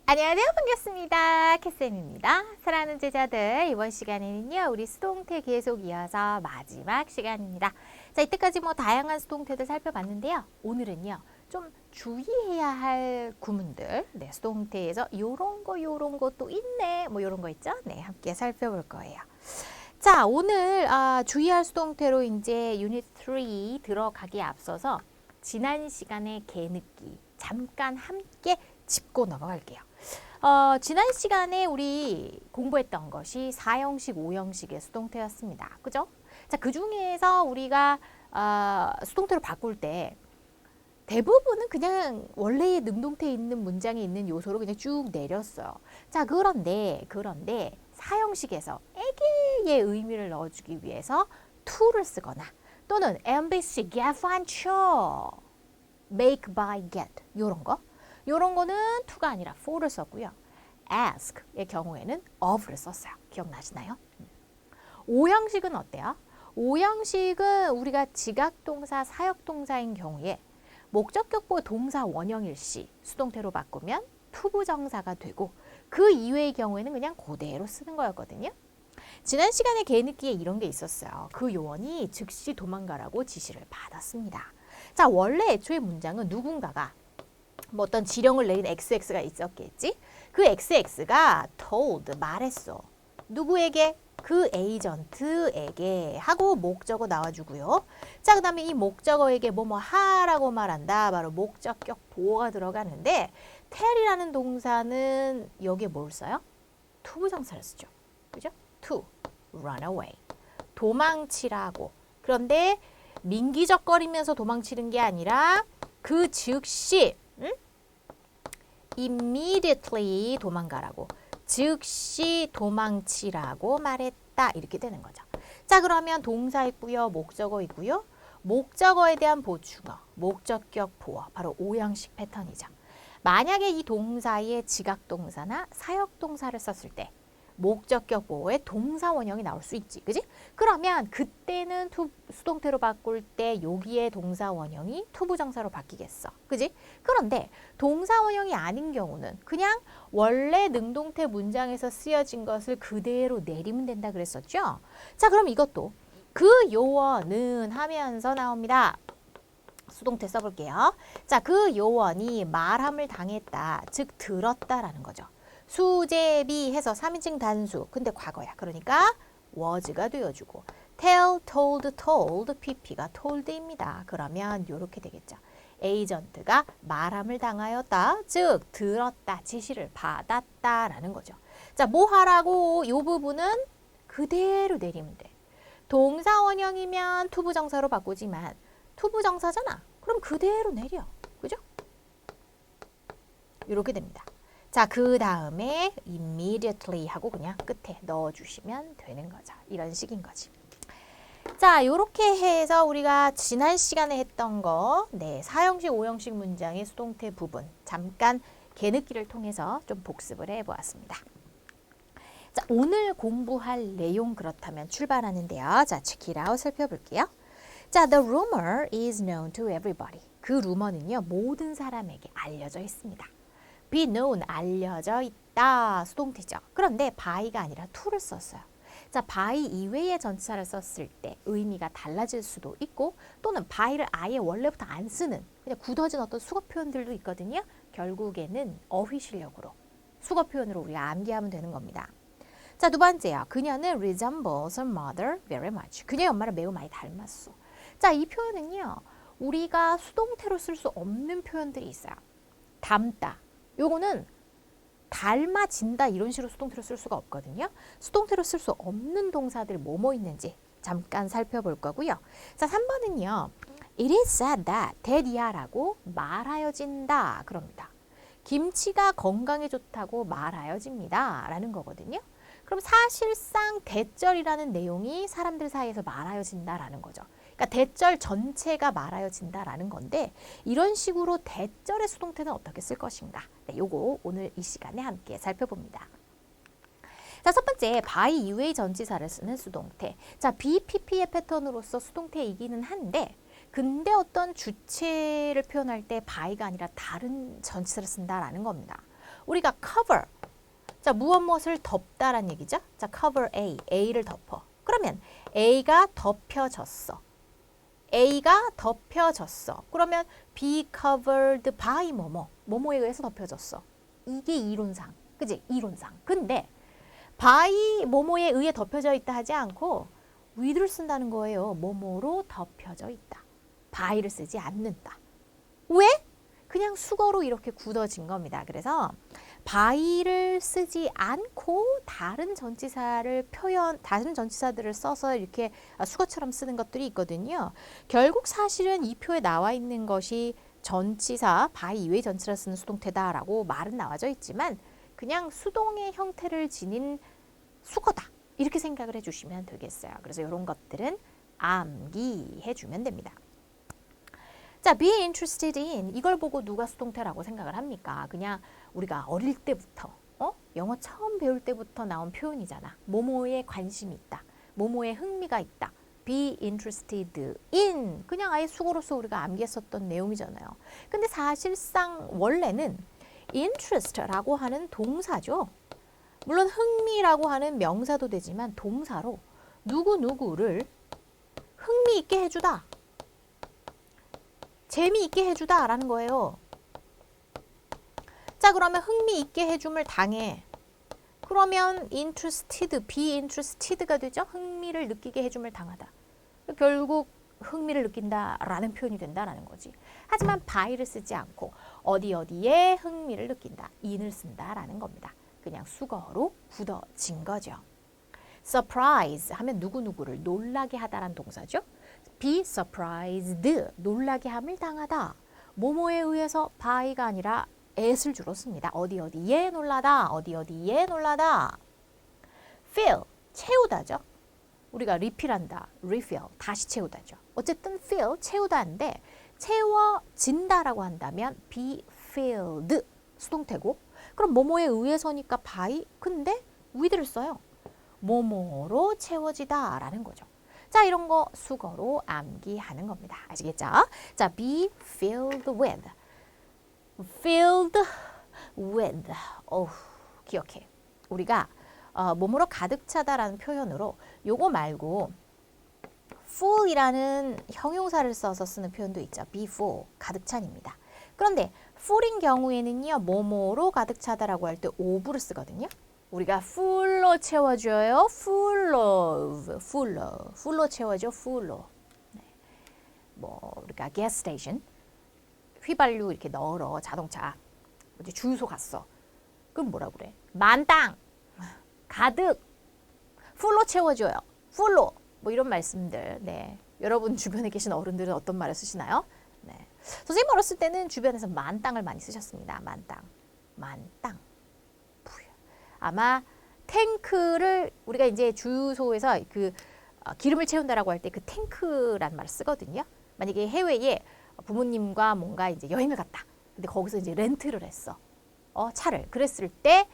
안녕하세요. 반갑습니다. 캐쌤입니다. 사랑하는 제자들, 이번 시간에는요, 우리 수동태 계속 이어서 마지막 시간입니다. 자, 이때까지 다양한 수동태들 살펴봤는데요. 오늘은요, 좀 주의해야 할 구문들, 수동태에서 요런 거 또 있네, 요런 거 있죠? 네, 함께 살펴볼 거예요. 자, 오늘 주의할 수동태로 이제 유닛 3 들어가기에 앞서서 지난 시간의 개느끼 잠깐 함께 짚고 넘어갈게요. 지난 시간에 우리 공부했던 것이 4형식, 5형식의 수동태였습니다. 그죠? 자, 그 중에서 우리가 수동태로 바꿀 때 대부분은 그냥 원래의 능동태에 있는 문장에 있는 요소로 그냥 쭉 내렸어요. 자, 그런데 4형식에서 에게의 의미를 넣어주기 위해서 to를 쓰거나 또는 MBC, get, find, show, make, buy, get 요런 거는 to가 아니라 for를 썼고요. ask의 경우에는 of를 썼어요. 기억나시나요? 5형식은 어때요? 5형식은 우리가 지각동사, 사역동사인 경우에 목적격 보호 동사 원형일 시 수동태로 바꾸면 투부정사가 되고 그 이외의 경우에는 그냥 그대로 쓰는 거였거든요. 지난 시간에 개느끼에 이런 게 있었어요. 그 요원이 즉시 도망가라고 지시를 받았습니다. 자, 원래 애초에 문장은 누군가가 어떤 지령을 내린 XX가 있었겠지? 그 XX가 told, 말했어. 누구에게? 그 에이전트에게 하고 목적어 나와주고요. 자, 그 다음에 이 목적어에게 뭐뭐 하라고 말한다. 바로 목적격 보어가 들어가는데 tell이라는 동사는 여기에 뭘 써요? 투부정사를 쓰죠. 그죠? to, run away. 도망치라고. 그런데 민기적거리면서 도망치는 게 아니라 그 즉시 immediately 도망가라고. 즉시 도망치라고 말했다. 이렇게 되는 거죠. 자, 그러면 동사 있고요. 목적어 있고요. 목적어에 대한 보충어, 목적격 보어. 바로 5형식 패턴이죠. 만약에 이 동사에 지각동사나 사역동사를 썼을 때 목적격 보호에 동사 원형이 나올 수 있지. 그지? 그러면 그때는 수동태로 바꿀 때 여기에 동사 원형이 투부정사로 바뀌겠어. 그지? 그런데 동사 원형이 아닌 경우는 그냥 원래 능동태 문장에서 쓰여진 것을 그대로 내리면 된다 그랬었죠? 자, 그럼 이것도 그 요원은 하면서 나옵니다. 수동태 써볼게요. 자, 그 요원이 말함을 당했다. 즉 들었다라는 거죠. 수제비 해서 3인칭 단수. 근데 과거야. 그러니까 was가 되어주고 tell, told, pp가 told입니다. 그러면 이렇게 되겠죠. 에이전트가 말함을 당하였다. 즉 들었다. 지시를 받았다라는 거죠. 자, 뭐 하라고? 이 부분은 그대로 내리면 돼. 동사 원형이면 투부정사로 바꾸지만 투부정사잖아. 그럼 그대로 내려. 그죠? 이렇게 됩니다. 자, 그 다음에 immediately 하고 그냥 끝에 넣어주시면 되는 거죠. 이런 식인 거지. 자, 이렇게 해서 우리가 지난 시간에 했던 거, 4형식, 5형식 문장의 수동태 부분 잠깐 개느끼를 통해서 좀 복습을 해보았습니다. 자, 오늘 공부할 내용 그렇다면 출발하는데요. 자, check it out 살펴볼게요. 자, the rumor is known to everybody. 그 루머는요, 모든 사람에게 알려져 있습니다. be known, 알려져 있다. 수동태죠. 그런데 by가 아니라 to를 썼어요. 자, by 이외의 전치사를 썼을 때 의미가 달라질 수도 있고 또는 by를 아예 원래부터 안 쓰는 그냥 굳어진 어떤 수거 표현들도 있거든요. 결국에는 어휘 실력으로 수거 표현으로 우리가 암기하면 되는 겁니다. 자, 두 번째요. 그녀는 resembles her mother very much. 그녀의 엄마를 매우 많이 닮았어. 자, 이 표현은요. 우리가 수동태로 쓸 수 없는 표현들이 있어요. 닮다. 요거는 닮아진다 이런 식으로 수동태로 쓸 수가 없거든요. 수동태로 쓸 수 없는 동사들 뭐뭐 있는지 잠깐 살펴볼 거고요. 자, 3번은요. It is said that 라고 말하여진다. 그럽니다. 김치가 건강에 좋다고 말하여집니다. 라는 거거든요. 그럼 사실상 대절이라는 내용이 사람들 사이에서 말하여진다라는 거죠. 그러니까 대절 전체가 말하여진다라는 건데 이런 식으로 대절의 수동태는 어떻게 쓸 것인가? 네, 요거 오늘 이 시간에 함께 살펴봅니다. 자, 첫 번째, by 이외의 전치사를 쓰는 수동태. 자, BPP의 패턴으로서 수동태이기는 한데 근데 어떤 주체를 표현할 때 by가 아니라 다른 전치사를 쓴다라는 겁니다. 우리가 cover. 자, 무엇을 덮다란 얘기죠. 자, cover A. A를 덮어. 그러면 A가 덮여졌어. A가 덮여졌어. 그러면 be covered by 뭐뭐. 뭐뭐에 의해서 덮여졌어. 이게 이론상. 그지? 이론상. 근데 by 뭐뭐에 의해 덮여져 있다 하지 않고 with를 쓴다는 거예요. 뭐뭐로 덮여져 있다. by를 쓰지 않는다. 왜? 그냥 수거로 이렇게 굳어진 겁니다. 그래서 by를 쓰지 않고 다른 전치사들을 써서 이렇게 수거처럼 쓰는 것들이 있거든요. 결국 사실은 이 표에 나와 있는 것이 전치사, by 이외의 전치사 쓰는 수동태다라고 말은 나와져 있지만 그냥 수동의 형태를 지닌 수거다. 이렇게 생각을 해주시면 되겠어요. 그래서 이런 것들은 암기해 주면 됩니다. 자, be interested in 이걸 보고 누가 수동태라고 생각을 합니까? 그냥 우리가 어릴 때부터 영어 처음 배울 때부터 나온 표현이잖아. 뭐뭐에 관심이 있다. 뭐뭐에 흥미가 있다. be interested in 그냥 아예 수고로서 우리가 암기했었던 내용이잖아요. 근데 사실상 원래는 interest라고 하는 동사죠. 물론 흥미라고 하는 명사도 되지만 동사로 누구누구를 흥미있게 해주다. 재미있게 해주다 라는 거예요. 자, 그러면 흥미있게 해줌을 당해. 그러면 interested, be interested가 되죠. 흥미를 느끼게 해줌을 당하다. 결국 흥미를 느낀다라는 표현이 된다라는 거지. 하지만 by를 쓰지 않고 어디에 흥미를 느낀다. in을 쓴다라는 겁니다. 그냥 수거로 굳어진 거죠. surprise 하면 누구누구를 놀라게 하다라는 동사죠. be surprised, 놀라게 함을 당하다. 뭐뭐에 의해서 by가 아니라 at을 주로 씁니다. 어디에 놀라다, 어디에 놀라다. fill, 채우다죠. 우리가 refill한다, refill, 다시 채우다죠. 어쨌든 fill, 채우다인데 채워진다라고 한다면 be filled, 수동태고 그럼 뭐뭐에 의해서니까 by, 근데 with를 써요. 뭐뭐로 채워지다 라는 거죠. 자, 이런 거 수거로 암기하는 겁니다. 아시겠죠? 자, be filled with. filled with. 기억해. 우리가 몸으로 가득 차다라는 표현으로 요거 말고 full이라는 형용사를 써서 쓰는 표현도 있죠. be full, 가득 찬입니다. 그런데 full인 경우에는요. 뭐뭐로 가득 차다라고 할 때 of를 쓰거든요. 우리가 full로 채워줘요. full로 채워줘. full로. 네. 뭐 우리가 gas station 휘발유 이렇게 넣으러 자동차 어디 주유소 갔어. 그럼 뭐라 그래? 만땅, 가득, full로 채워줘요. full로. 뭐 이런 말씀들. 네. 여러분 주변에 계신 어른들은 어떤 말을 쓰시나요? 네. 선생님 어렸을 때는 주변에서 만땅을 많이 쓰셨습니다. 만땅. 아마 탱크를 우리가 이제 주유소에서 그 기름을 채운다라고 할 때 그 탱크라는 말을 쓰거든요. 만약에 해외에 부모님과 뭔가 이제 여행을 갔다. 근데 거기서 이제 렌트를 했어. 차를. 그랬을 때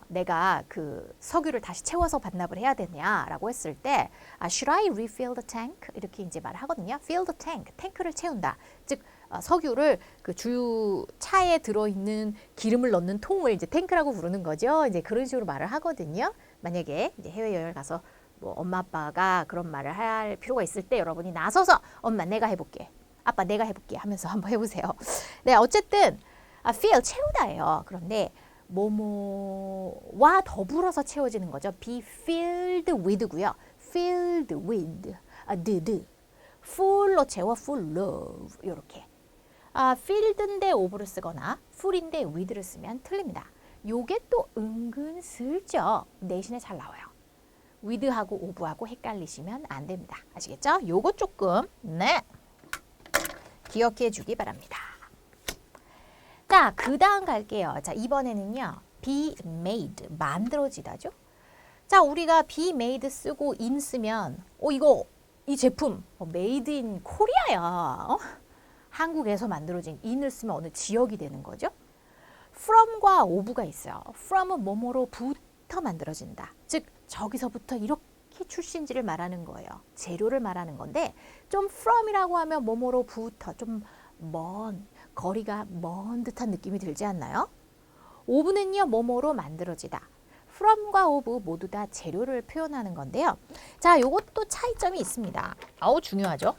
내가 그 석유를 다시 채워서 반납을 해야 되냐라고 했을 때 Should I refill the tank? 이렇게 이제 말을 하거든요. Fill the tank. 탱크를 채운다. 즉 석유를 그 주유차에 들어있는 기름을 넣는 통을 이제 탱크라고 부르는 거죠. 이제 그런 식으로 말을 하거든요. 만약에 이제 해외여행을 가서 뭐 엄마 아빠가 그런 말을 할 필요가 있을 때 여러분이 나서서 엄마 내가 해볼게. 아빠 내가 해볼게 하면서 한번 해보세요. 네, 어쨌든 fill 채우다예요. 그런데 뭐뭐와 더불어서 채워지는 거죠. be filled with고요. filled with, full로 채워, full 이렇게. filled인데 of를 쓰거나 full인데 with를 쓰면 틀립니다. 요게 또 은근슬쩍 내신에 잘 나와요. with하고 of하고 헷갈리시면 안 됩니다. 아시겠죠? 요거 조금 기억해 주기 바랍니다. 자, 그 다음 갈게요. 자, 이번에는요. be made, 만들어지다죠. 자, 우리가 be made 쓰고 in 쓰면 이 제품 made in 코리아야. 한국에서 만들어진 in을 쓰면 어느 지역이 되는 거죠. from과 of가 있어요. from은 뭐뭐로부터 만들어진다. 즉 저기서부터 이렇게 출신지를 말하는 거예요. 재료를 말하는 건데 좀 from이라고 하면 뭐뭐로부터 좀 거리가 먼 듯한 느낌이 들지 않나요? of는요, 뭐뭐로 만들어지다. from과 of 모두 다 재료를 표현하는 건데요. 자, 요것도 차이점이 있습니다. 아우, 중요하죠.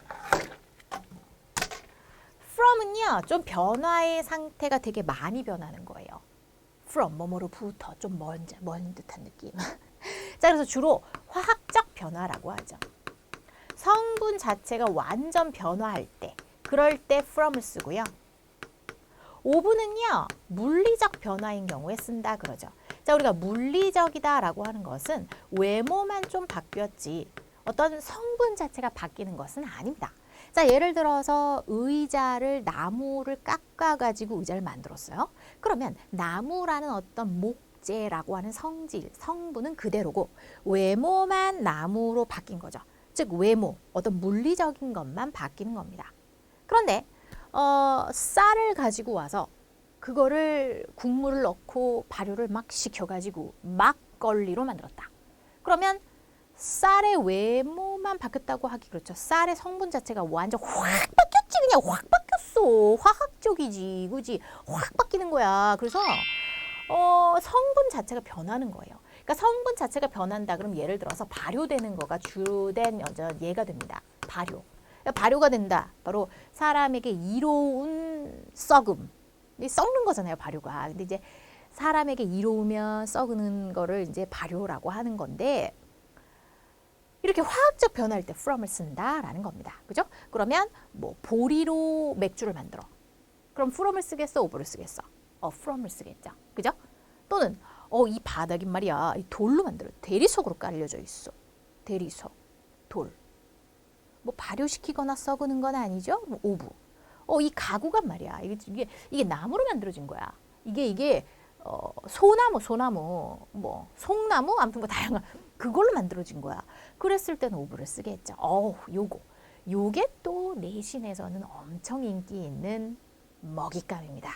from은요, 좀 변화의 상태가 되게 많이 변하는 거예요. from, 뭐뭐로부터 좀 먼 듯한 느낌. 자, 그래서 주로 화학적 변화라고 하죠. 성분 자체가 완전 변화할 때, 그럴 때 from을 쓰고요. of는요, 물리적 변화인 경우에 쓴다 그러죠. 자, 우리가 물리적이다라고 하는 것은 외모만 좀 바뀌었지 어떤 성분 자체가 바뀌는 것은 아닙니다. 자, 예를 들어서 의자를 나무를 깎아가지고 의자를 만들었어요. 그러면 나무라는 어떤 목재라고 하는 성질, 성분은 그대로고 외모만 나무로 바뀐 거죠. 즉 외모, 어떤 물리적인 것만 바뀌는 겁니다. 그런데 쌀을 가지고 와서 그거를 국물을 넣고 발효를 막 시켜가지고 막걸리로 만들었다. 그러면 쌀의 외모만 바뀌었다고 하기 그렇죠. 쌀의 성분 자체가 완전 확 바뀌었지. 그냥 확 바뀌었어. 화학적이지. 그지? 확 바뀌는 거야. 그래서 성분 자체가 변하는 거예요. 그러니까 성분 자체가 변한다. 그럼 예를 들어서 발효되는 거가 주된 예가 됩니다. 발효. 발효가 된다. 바로 사람에게 이로운 썩음. 썩는 거잖아요, 발효가. 근데 이제 사람에게 이로우면 썩는 거를 이제 발효라고 하는 건데 이렇게 화학적 변화할 때 from을 쓴다라는 겁니다. 그죠? 그러면 뭐 보리로 맥주를 만들어. 그럼 from을 쓰겠어, of를 쓰겠어? from을 쓰겠죠. 그죠? 또는 이 바닥이 말이야, 이 돌로 만들어. 대리석으로 깔려져 있어. 대리석, 돌. 뭐 발효시키거나 썩는 건 아니죠? 뭐 오브. 이 가구가 말이야. 이게 나무로 만들어진 거야. 이게 소나무, 뭐 송나무, 아무튼 뭐 다양한 그걸로 만들어진 거야. 그랬을 때는 오브를 쓰겠죠. 요게 또 내신에서는 엄청 인기 있는 먹잇감입니다.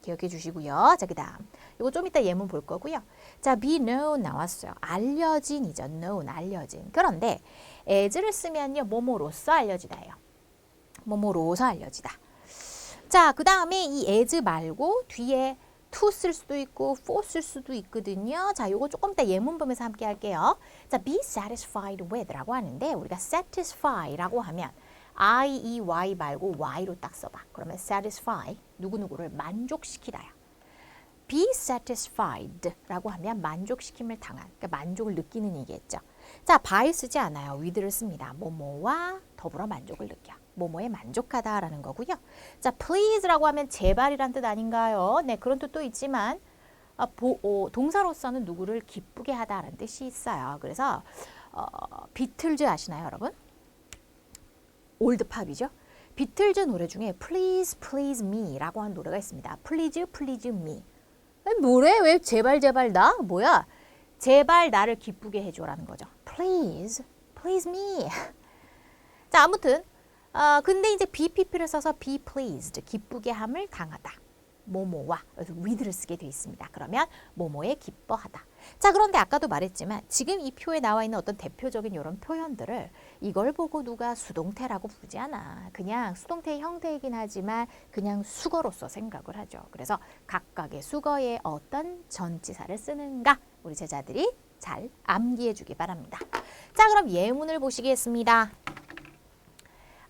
기억해 주시고요. 자, 그다음 이거 좀 이따 예문 볼 거고요. 자, be known 나왔어요. 알려진이죠. known, 알려진. 그런데 as를 쓰면요, 뭐뭐로서 알려지다예요. 뭐뭐로서 알려지다. 자, 그 다음에 이 as 말고 뒤에 to 쓸 수도 있고 for 쓸 수도 있거든요. 자, 요거 조금 이따 예문 보면서 함께 할게요. 자, be satisfied with 라고 하는데 우리가 satisfy라고 하면 I-E-Y 말고 Y로 딱 써봐. 그러면 satisfy, 누구누구를 만족시키다야. be satisfied 라고 하면 만족시킴을 당한, 그러니까 만족을 느끼는 얘기겠죠. 자, by 쓰지 않아요. with를 씁니다. 뭐뭐와 더불어 만족을 느껴. 뭐뭐에 만족하다라는 거고요. 자, please라고 하면 제발이란 뜻 아닌가요? 네, 그런 뜻도 있지만 동사로서는 누구를 기쁘게 하다라는 뜻이 있어요. 그래서 비틀즈 아시나요, 여러분? 올드팝이죠. 비틀즈 노래 중에 Please Please Me라고 하는 노래가 있습니다. Please Please Me. 뭐래? 왜 제발 나? 뭐야? 제발 나를 기쁘게 해줘라는 거죠. Please Please Me. 자, 아무튼 근데 이제 BPP를 써서 be pleased, 기쁘게 함을 당하다. 뭐뭐와, 그래서 with를 쓰게 되어 있습니다. 그러면 뭐뭐에 기뻐하다. 자, 그런데 아까도 말했지만 지금 이 표에 나와 있는 어떤 대표적인 이런 표현들을 이걸 보고 누가 수동태라고 부르지 않아. 그냥 수동태의 형태이긴 하지만 그냥 수거로서 생각을 하죠. 그래서 각각의 수거에 어떤 전치사를 쓰는가 우리 제자들이 잘 암기해 주기 바랍니다. 자, 그럼 예문을 보시겠습니다.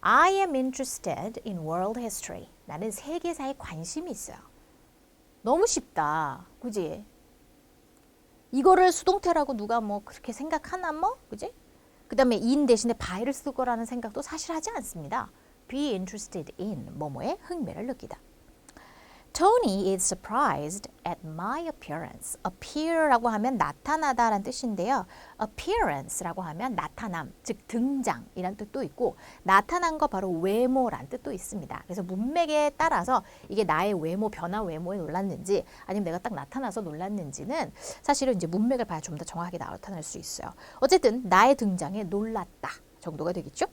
I am interested in world history. 나는 세계사에 관심이 있어요. 너무 쉽다. 그지? 이거를 수동태라고 누가 뭐 그렇게 생각하나 뭐? 그지? 그 다음에 in 대신에 by를 쓸 거라는 생각도 사실 하지 않습니다. be interested in 뭐뭐에 흥미를 느끼다. Tony is surprised at my appearance. appear라고 하면 나타나다라는 뜻인데요. appearance라고 하면 나타남, 즉 등장이란 뜻도 있고 나타난 거 바로 외모란 뜻도 있습니다. 그래서 문맥에 따라서 이게 나의 외모, 변화 외모에 놀랐는지 아니면 내가 딱 나타나서 놀랐는지는 사실은 이제 문맥을 봐야 좀 더 정확하게 나타날 수 있어요. 어쨌든 나의 등장에 놀랐다 정도가 되겠죠?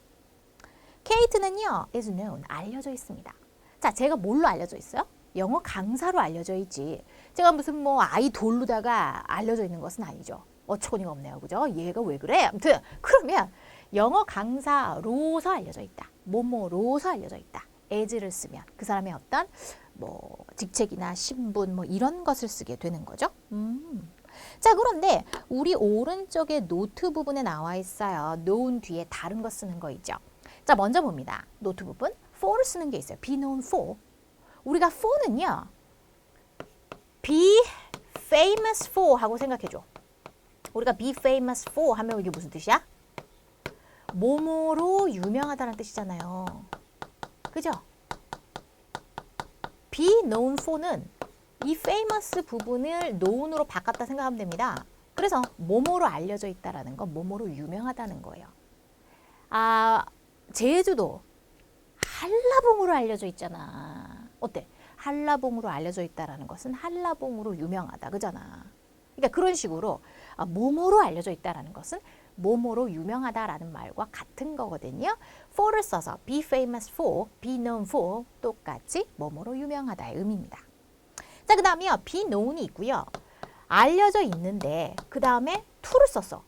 케이트는요, is known, 알려져 있습니다. 자, 제가 뭘로 알려져 있어요? 영어 강사로 알려져 있지. 제가 무슨 뭐 아이돌로다가 알려져 있는 것은 아니죠. 어처구니가 없네요. 그죠? 얘가 왜 그래? 아무튼 그러면 영어 강사로서 알려져 있다. 뭐뭐로서 알려져 있다. as를 쓰면 그 사람의 어떤 뭐 직책이나 신분 뭐 이런 것을 쓰게 되는 거죠. 자, 그런데 우리 오른쪽에 노트 부분에 나와 있어요. known 뒤에 다른 거 쓰는 거 있죠. 자, 먼저 봅니다. 노트 부분 for를 쓰는 게 있어요. be known for. 우리가 for는요. be famous for 하고 생각해줘. 우리가 be famous for 하면 이게 무슨 뜻이야? 뭐뭐로 유명하다는 뜻이잖아요. 그죠? be known for는 이 famous 부분을 known으로 바꿨다 생각하면 됩니다. 그래서 뭐뭐로 알려져 있다라는 건 뭐뭐로 유명하다는 거예요. 아, 제주도 한라봉으로 알려져 있잖아. 어때? 한라봉으로 알려져 있다라는 것은 한라봉으로 유명하다. 그잖아. 그러니까 그런 식으로 뭐뭐로 알려져 있다라는 것은 뭐뭐로 유명하다라는 말과 같은 거거든요. for를 써서 be famous for, be known for 똑같이 뭐뭐로 유명하다의 의미입니다. 자, 그 다음에요. be known이 있고요. 알려져 있는데 그 다음에 to를 썼어.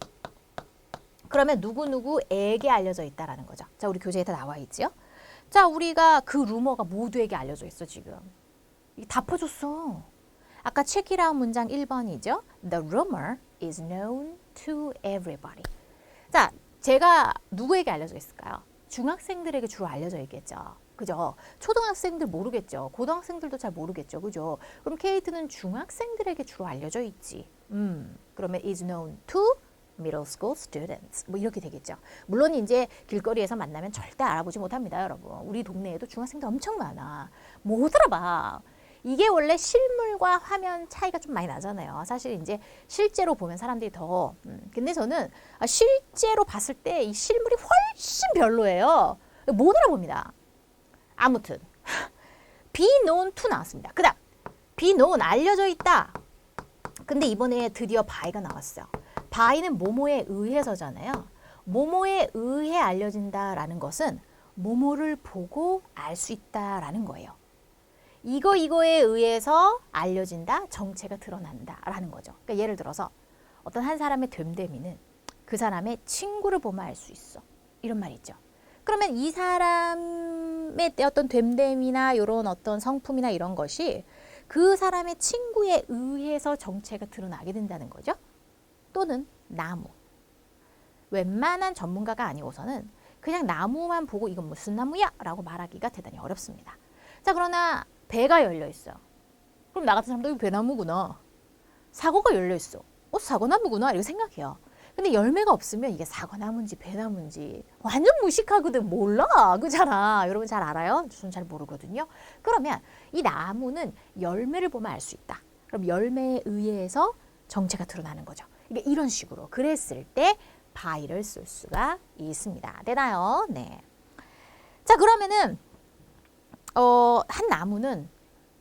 그러면 누구누구에게 알려져 있다라는 거죠. 자, 우리 교재에 다 나와 있지요. 자, 우리가 그 루머가 모두에게 알려져 있어 지금. 이게 다 퍼줬어. 아까 check it out 문장 1번이죠. The rumor is known to everybody. 자, 제가 누구에게 알려져 있을까요? 중학생들에게 주로 알려져 있겠죠. 그죠? 초등학생들 모르겠죠. 고등학생들도 잘 모르겠죠. 그죠? 그럼 케이트는 중학생들에게 주로 알려져 있지. 그러면 is known to middle school students. 뭐 이렇게 되겠죠. 물론 이제 길거리에서 만나면 절대 알아보지 못합니다, 여러분. 우리 동네에도 중학생들 엄청 많아. 못 알아봐. 이게 원래 실물과 화면 차이가 좀 많이 나잖아요. 사실 이제 실제로 보면 사람들이 더 근데 저는 실제로 봤을 때 이 실물이 훨씬 별로예요. 못 알아봅니다. 아무튼 be known to 나왔습니다. 그 다음 be known 알려져 있다. 근데 이번에 드디어 by가 나왔어요. by는 뭐뭐에 의해서잖아요. 뭐뭐에 의해 알려진다라는 것은 뭐뭐를 보고 알 수 있다라는 거예요. 이거에 의해서 알려진다, 정체가 드러난다 라는 거죠. 그러니까 예를 들어서 어떤 한 사람의 됨됨이는 그 사람의 친구를 보면 알 수 있어. 이런 말이 있죠. 그러면 이 사람의 어떤 됨됨이나 이런 어떤 성품이나 이런 것이 그 사람의 친구에 의해서 정체가 드러나게 된다는 거죠. 또는 나무. 웬만한 전문가가 아니고서는 그냥 나무만 보고 이건 무슨 나무야? 라고 말하기가 대단히 어렵습니다. 자, 그러나 배가 열려 있어. 그럼 나 같은 사람도 이거 배나무구나. 사과가 열려 있어. 사과나무구나. 이렇게 생각해요. 근데 열매가 없으면 이게 사과나무인지 배나무인지 완전 무식하거든. 몰라. 그잖아. 여러분 잘 알아요? 저는 잘 모르거든요. 그러면 이 나무는 열매를 보면 알 수 있다. 그럼 열매에 의해서 정체가 드러나는 거죠. 이게 이런 식으로 그랬을 때 by를 쓸 수가 있습니다. 되나요? 네. 자, 그러면은 한 나무는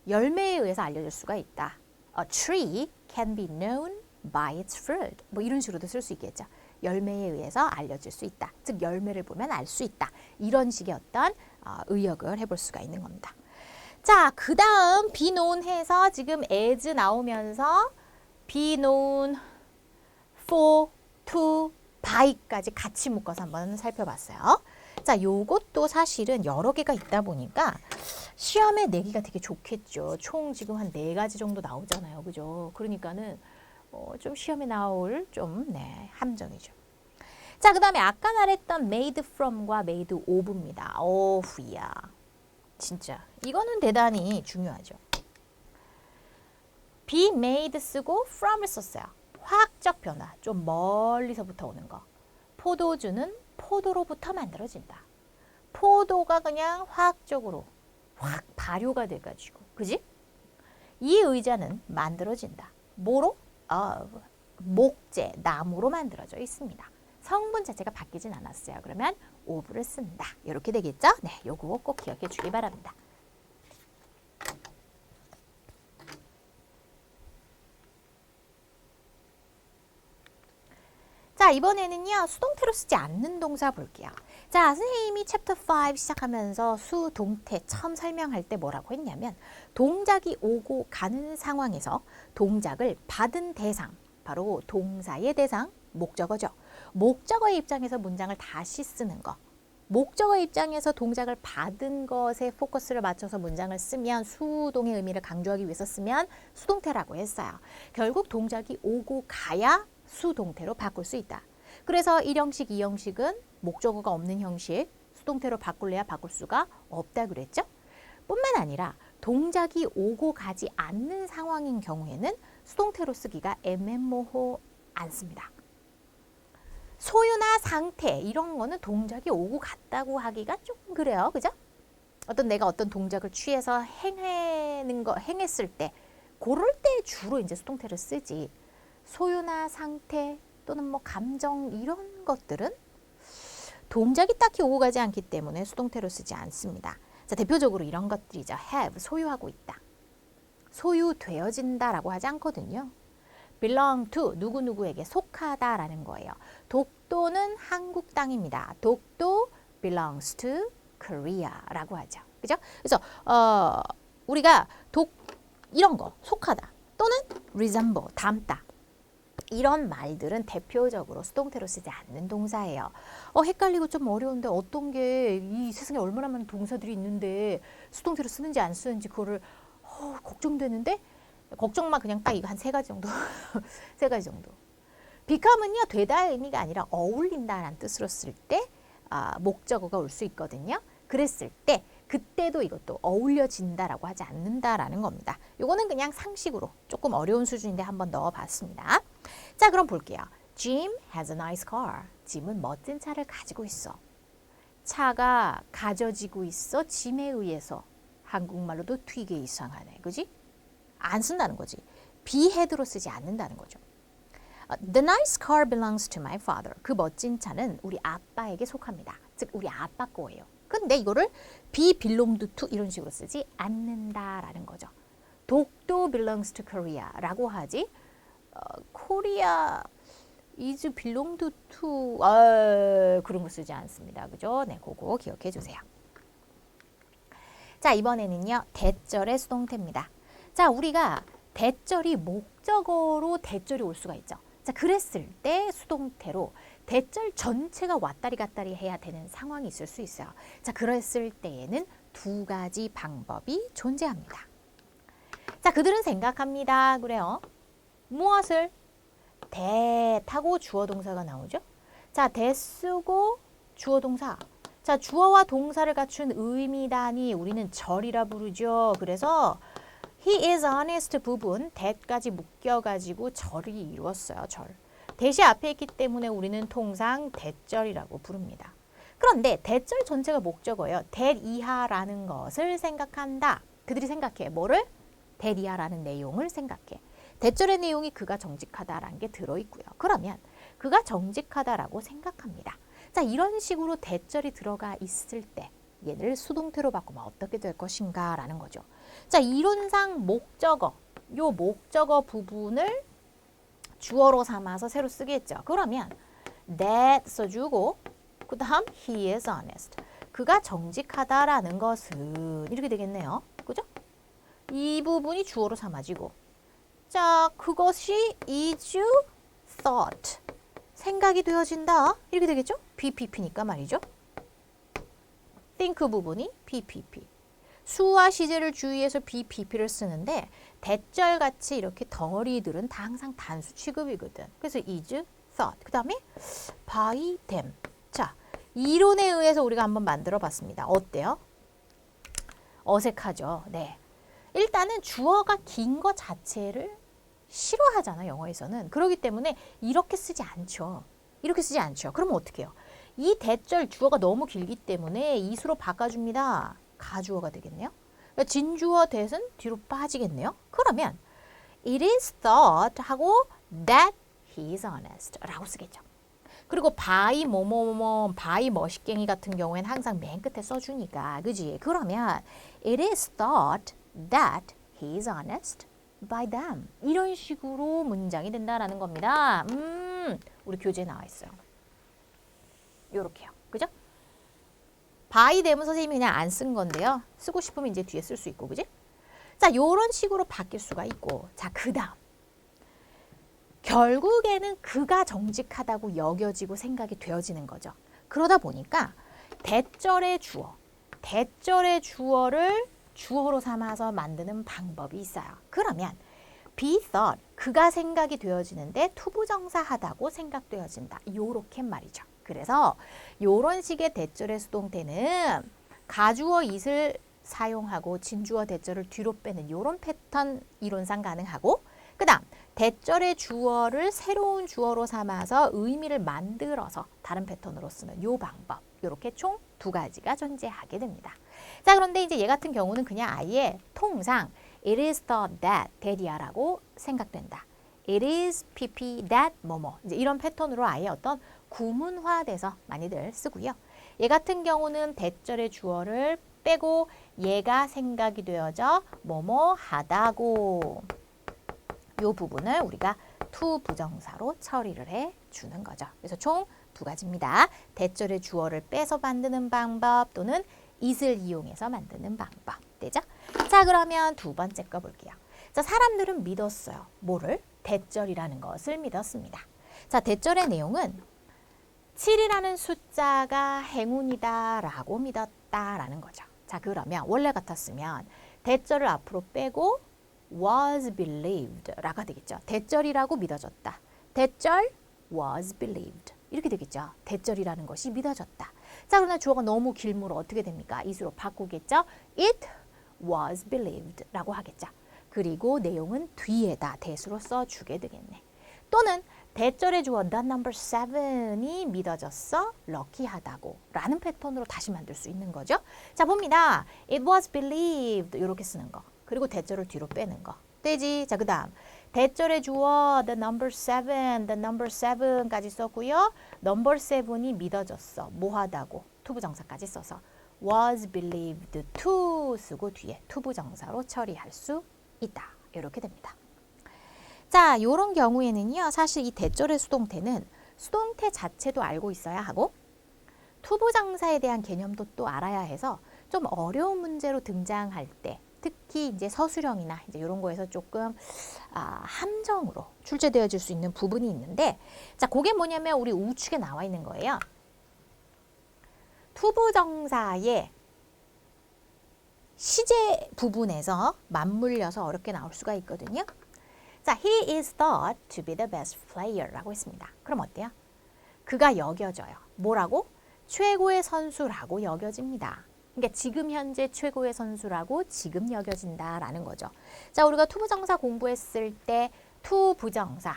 열매에 의해서 알려질 수가 있다. A tree can be known by its fruit. 뭐 이런 식으로도 쓸 수 있겠죠. 열매에 의해서 알려질 수 있다. 즉 열매를 보면 알 수 있다. 이런 식의 어떤 의역을 해볼 수가 있는 겁니다. 자, 그 다음 be known 해서 지금 as 나오면서 be known for, to, by까지 같이 묶어서 한번 살펴봤어요. 자, 요것도 사실은 여러 개가 있다 보니까 시험에 내기가 되게 좋겠죠. 총 지금 한 4가지 정도 나오잖아요. 그죠? 그러니까는 좀 시험에 나올 좀 함정이죠. 자, 그 다음에 아까 말했던 made from과 made of입니다. 오우야. 진짜 이거는 대단히 중요하죠. be made 쓰고 from을 썼어요. 화학적 변화, 좀 멀리서부터 오는 거. 포도주는 포도로부터 만들어진다. 포도가 그냥 화학적으로 확 발효가 돼가지고, 그지? 이 의자는 만들어진다. 뭐로? 목재, 나무로 만들어져 있습니다. 성분 자체가 바뀌진 않았어요. 그러면 of를 쓴다. 이렇게 되겠죠? 네, 요거 꼭 기억해 주기 바랍니다. 자, 이번에는요, 수동태로 쓰지 않는 동사 볼게요. 자, 선생님이 챕터 5 시작하면서 수동태 처음 설명할 때 뭐라고 했냐면 동작이 오고 가는 상황에서 동작을 받은 대상, 바로 동사의 대상, 목적어죠. 목적어의 입장에서 문장을 다시 쓰는 거. 목적어 입장에서 동작을 받은 것에 포커스를 맞춰서 문장을 쓰면 수동의 의미를 강조하기 위해서 쓰면 수동태라고 했어요. 결국 동작이 오고 가야 수동태로 바꿀 수 있다. 그래서 1형식, 2형식은 목적어가 없는 형식, 수동태로 바꿀래야 바꿀 수가 없다 그랬죠? 뿐만 아니라 동작이 오고 가지 않는 상황인 경우에는 수동태로 쓰기가 애매모호 않습니다. 소유나 상태 이런 거는 동작이 오고 갔다고 하기가 좀 그래요. 그죠? 내가 어떤 동작을 취해서 행했을 때 그럴 때 주로 이제 수동태를 쓰지. 소유나 상태 또는 뭐 감정 이런 것들은 동작이 딱히 오고 가지 않기 때문에 수동태로 쓰지 않습니다. 자, 대표적으로 이런 것들이죠. have, 소유하고 있다. 소유되어진다라고 하지 않거든요. belong to, 누구누구에게 속하다라는 거예요. 독도는 한국 땅입니다. 독도 belongs to Korea라고 하죠. 그죠? 그래서 우리가 이런 거, 속하다 또는 resemble, 닮다. 이런 말들은 대표적으로 수동태로 쓰지 않는 동사예요. 헷갈리고 좀 어려운데 어떤 게 이 세상에 얼마나 많은 동사들이 있는데 수동태로 쓰는지 안 쓰는지 그거를 걱정되는데 걱정만 그냥 딱 이거 한 3가지 정도. 3가지 정도. become은요, 되다의 의미가 아니라 어울린다라는 뜻으로 쓸 때 목적어가 올 수 있거든요. 그랬을 때 그때도 이것도 어울려진다라고 하지 않는다라는 겁니다. 요거는 그냥 상식으로 조금 어려운 수준인데 한번 넣어봤습니다. 자, 그럼 볼게요. Jim has a nice car. 짐은 멋진 차를 가지고 있어. 차가 가져지고 있어. 짐에 의해서. 한국말로도 되게 이상하네. 그지? 안 쓴다는 거지. be had로 쓰지 않는다는 거죠. The nice car belongs to my father. 그 멋진 차는 우리 아빠에게 속합니다. 즉 우리 아빠 거예요. 근데 이거를 be belonged to 이런 식으로 쓰지 않는다라는 거죠. 독도 belongs to Korea라고 하지. Korea is belonged to 그런 거 쓰지 않습니다. 그죠? 네, 그거 기억해 주세요. 자, 이번에는요. 대절의 수동태입니다. 자, 우리가 대절이 목적어로 대절이 올 수가 있죠. 자, 그랬을 때 수동태로 대절 전체가 왔다리 갔다리 해야 되는 상황이 있을 수 있어요. 자, 그랬을 때에는 2가지 방법이 존재합니다. 자, 그들은 생각합니다. 그래요. 무엇을? 대하고 주어 동사가 나오죠. 자, 대 쓰고 주어 동사. 자, 주어와 동사를 갖춘 의미단위 우리는 절이라 부르죠. 그래서 he is honest 부분 that까지 묶여가지고 절이 이루었어요. 절. that이 앞에 있기 때문에 우리는 통상 that절이라고 부릅니다. 그런데 that절 전체가 목적어예요. that 이하라는 것을 생각한다. 그들이 생각해. 뭐를? that 이하라는 내용을 생각해. that절의 내용이 그가 정직하다라는 게 들어있고요. 그러면 그가 정직하다라고 생각합니다. 자, 이런 식으로 that절이 들어가 있을 때 얘를 수동태로 바꾸면 어떻게 될 것인가 라는 거죠. 자, 이론상 목적어, 요 목적어 부분을 주어로 삼아서 새로 쓰겠죠. 그러면 that 써주고 그 다음 he is honest. 그가 정직하다라는 것은 이렇게 되겠네요. 그죠? 이 부분이 주어로 삼아지고 자, 그것이 is thought. 생각이 되어진다. 이렇게 되겠죠? BPP니까 말이죠. think 부분이 BPP. 수와 시제를 주의해서 BPP를 쓰는데 대절같이 이렇게 덩어리들은 다 항상 단수 취급이거든. 그래서 is, thought. 그 다음에 by them. 자, 이론에 의해서 우리가 한번 만들어 봤습니다. 어때요? 어색하죠? 네. 일단은 주어가 긴 거 자체를 싫어하잖아, 영어에서는. 그렇기 때문에 이렇게 쓰지 않죠. 이렇게 쓰지 않죠. 그러면 어떻게 해요? 이 대절 주어가 너무 길기 때문에 이수로 바꿔줍니다. 가주어가 되겠네요. 그러니까 진주어 that은 뒤로 빠지겠네요. 그러면 it is thought 하고 that he is honest 라고 쓰겠죠. 그리고 by 뭐뭐뭐 by 머시갱이 같은 경우에는 항상 맨 끝에 써주니까 그지? 그러면 it is thought that he is honest by them 이런 식으로 문장이 된다라는 겁니다. 우리 교재에 나와 있어요. 요렇게요. 그죠? by them은 선생님이 그냥 안 쓴 건데요. 쓰고 싶으면 이제 뒤에 쓸 수 있고, 그지? 자, 요런 식으로 바뀔 수가 있고, 자, 그 다음. 결국에는 그가 정직하다고 여겨지고 생각이 되어지는 거죠. 그러다 보니까 대절의 주어. 대절의 주어를 주어로 삼아서 만드는 방법이 있어요. 그러면 be thought, 그가 생각이 되어지는데 투부정사하다고 생각되어진다. 요렇게 말이죠. 그래서 요런 식의 대절의 수동태는 가주어 it을 사용하고 진주어 대절을 뒤로 빼는 요런 패턴 이론상 가능하고, 그 다음 대절의 주어를 새로운 주어로 삼아서 의미를 만들어서 다른 패턴으로 쓰는 요 방법, 요렇게 총 두 가지가 존재하게 됩니다. 자, 그런데 이제 얘 같은 경우는 그냥 아예 통상 it is thought that that이야라고 생각된다. it is pp that 뭐뭐, 이제 이런 패턴으로 아예 어떤 구문화돼서 많이들 쓰고요. 얘 같은 경우는 대절의 주어를 빼고 얘가 생각이 되어져 뭐뭐 하다고, 요 부분을 우리가 to 부정사로 처리를 해주는 거죠. 그래서 총 두 가지입니다. 대절의 주어를 빼서 만드는 방법 또는 it을 이용해서 만드는 방법. 되죠? 자, 그러면 두 번째 거 볼게요. 자, 사람들은 믿었어요. 뭐를? 대절이라는 것을 믿었습니다. 자, 대절의 내용은 7이라는 숫자가 행운이다 라고 믿었다라는 거죠. 자, 그러면 원래 같았으면 대절을 앞으로 빼고 was believed 라가 되겠죠. 대절이라고 믿어졌다. 대절 was believed 이렇게 되겠죠. 대절이라는 것이 믿어졌다. 자, 그러나 주어가 너무 길므로 어떻게 됩니까? it으로 바꾸겠죠. It was believed 라고 하겠죠. 그리고 내용은 뒤에다 대수로 써주게 되겠네. 또는 대절의 주어 the number 7이 믿어졌어 럭키하다고 라는 패턴으로 다시 만들 수 있는 거죠. 자, 봅니다. It was believed 이렇게 쓰는 거. 그리고 대절을 뒤로 빼는 거. 되지? 자, 그 다음 대절의 주어 the number 7까지 썼고요. number 7이 믿어졌어. 뭐하다고? 투부정사까지 써서 was believed to 쓰고 뒤에 투부정사로 처리할 수 있다. 이렇게 됩니다. 자, 요런 경우에는요. 사실 이 대절의 수동태는 수동태 자체도 알고 있어야 하고 투부정사에 대한 개념도 또 알아야 해서 좀 어려운 문제로 등장할 때 특히 이제 서술형이나 이제 이런 거에서 조금 함정으로 출제되어질 수 있는 부분이 있는데, 자, 그게 뭐냐면 우리 우측에 나와 있는 거예요. 투부정사의 시제 부분에서 맞물려서 어렵게 나올 수가 있거든요. 자, he is thought to be the best player 라고 했습니다. 그럼 어때요? 그가 여겨져요. 뭐라고? 최고의 선수라고 여겨집니다. 그러니까 지금 현재 최고의 선수라고 지금 여겨진다라는 거죠. 자, 우리가 투부정사 공부했을 때 투부정사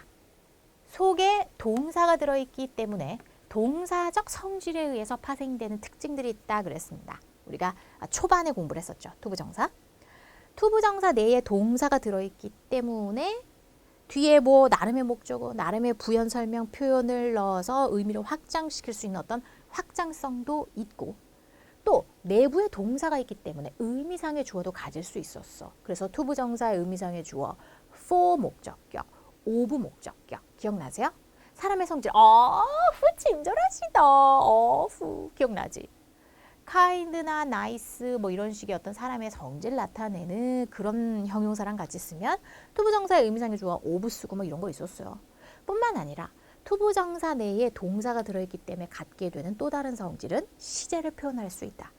속에 동사가 들어있기 때문에 동사적 성질에 의해서 파생되는 특징들이 있다 그랬습니다. 우리가 초반에 공부를 했었죠. 투부정사. 투부정사 내에 동사가 들어있기 때문에 뒤에 뭐 나름의 목적어, 나름의 부연 설명 표현을 넣어서 의미를 확장시킬 수 있는 어떤 확장성도 있고, 또 내부에 동사가 있기 때문에 의미상의 주어도 가질 수 있었어. 그래서 투부정사의 의미상의 주어 for 목적격, of 목적격 기억나세요? 사람의 성질 친절하시다. 기억나지? kind나 nice 뭐 이런 식의 어떤 사람의 성질 나타내는 그런 형용사랑 같이 쓰면 투부정사의 의미상의 주어 of 쓰고 뭐 이런 거 있었어요. 뿐만 아니라 투부정사 내에 동사가 들어있기 때문에 갖게 되는 또 다른 성질은 시제를 표현할 수 있다.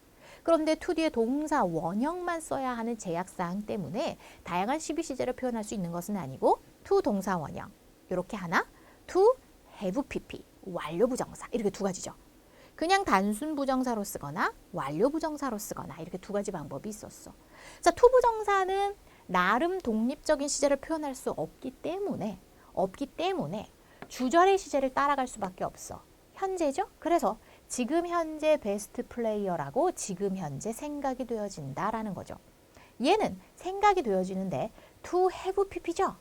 그런데 to 뒤에 동사 원형만 써야 하는 제약사항 때문에 다양한 12시제를 표현할 수 있는 것은 아니고 to 동사 원형 이렇게 하나, to have pp 완료 부정사 이렇게 두 가지죠. 그냥 단순 부정사로 쓰거나 완료 부정사로 쓰거나 이렇게 두 가지 방법이 있었어. 자, to 부정사는 나름 독립적인 시제를 표현할 수 없기 때문에 주절의 시제를 따라갈 수밖에 없어. 현재죠? 그래서 지금 현재 베스트 플레이어라고 지금 현재 생각이 되어진다라는 거죠. 얘는 생각이 되어지는데 to have pp죠?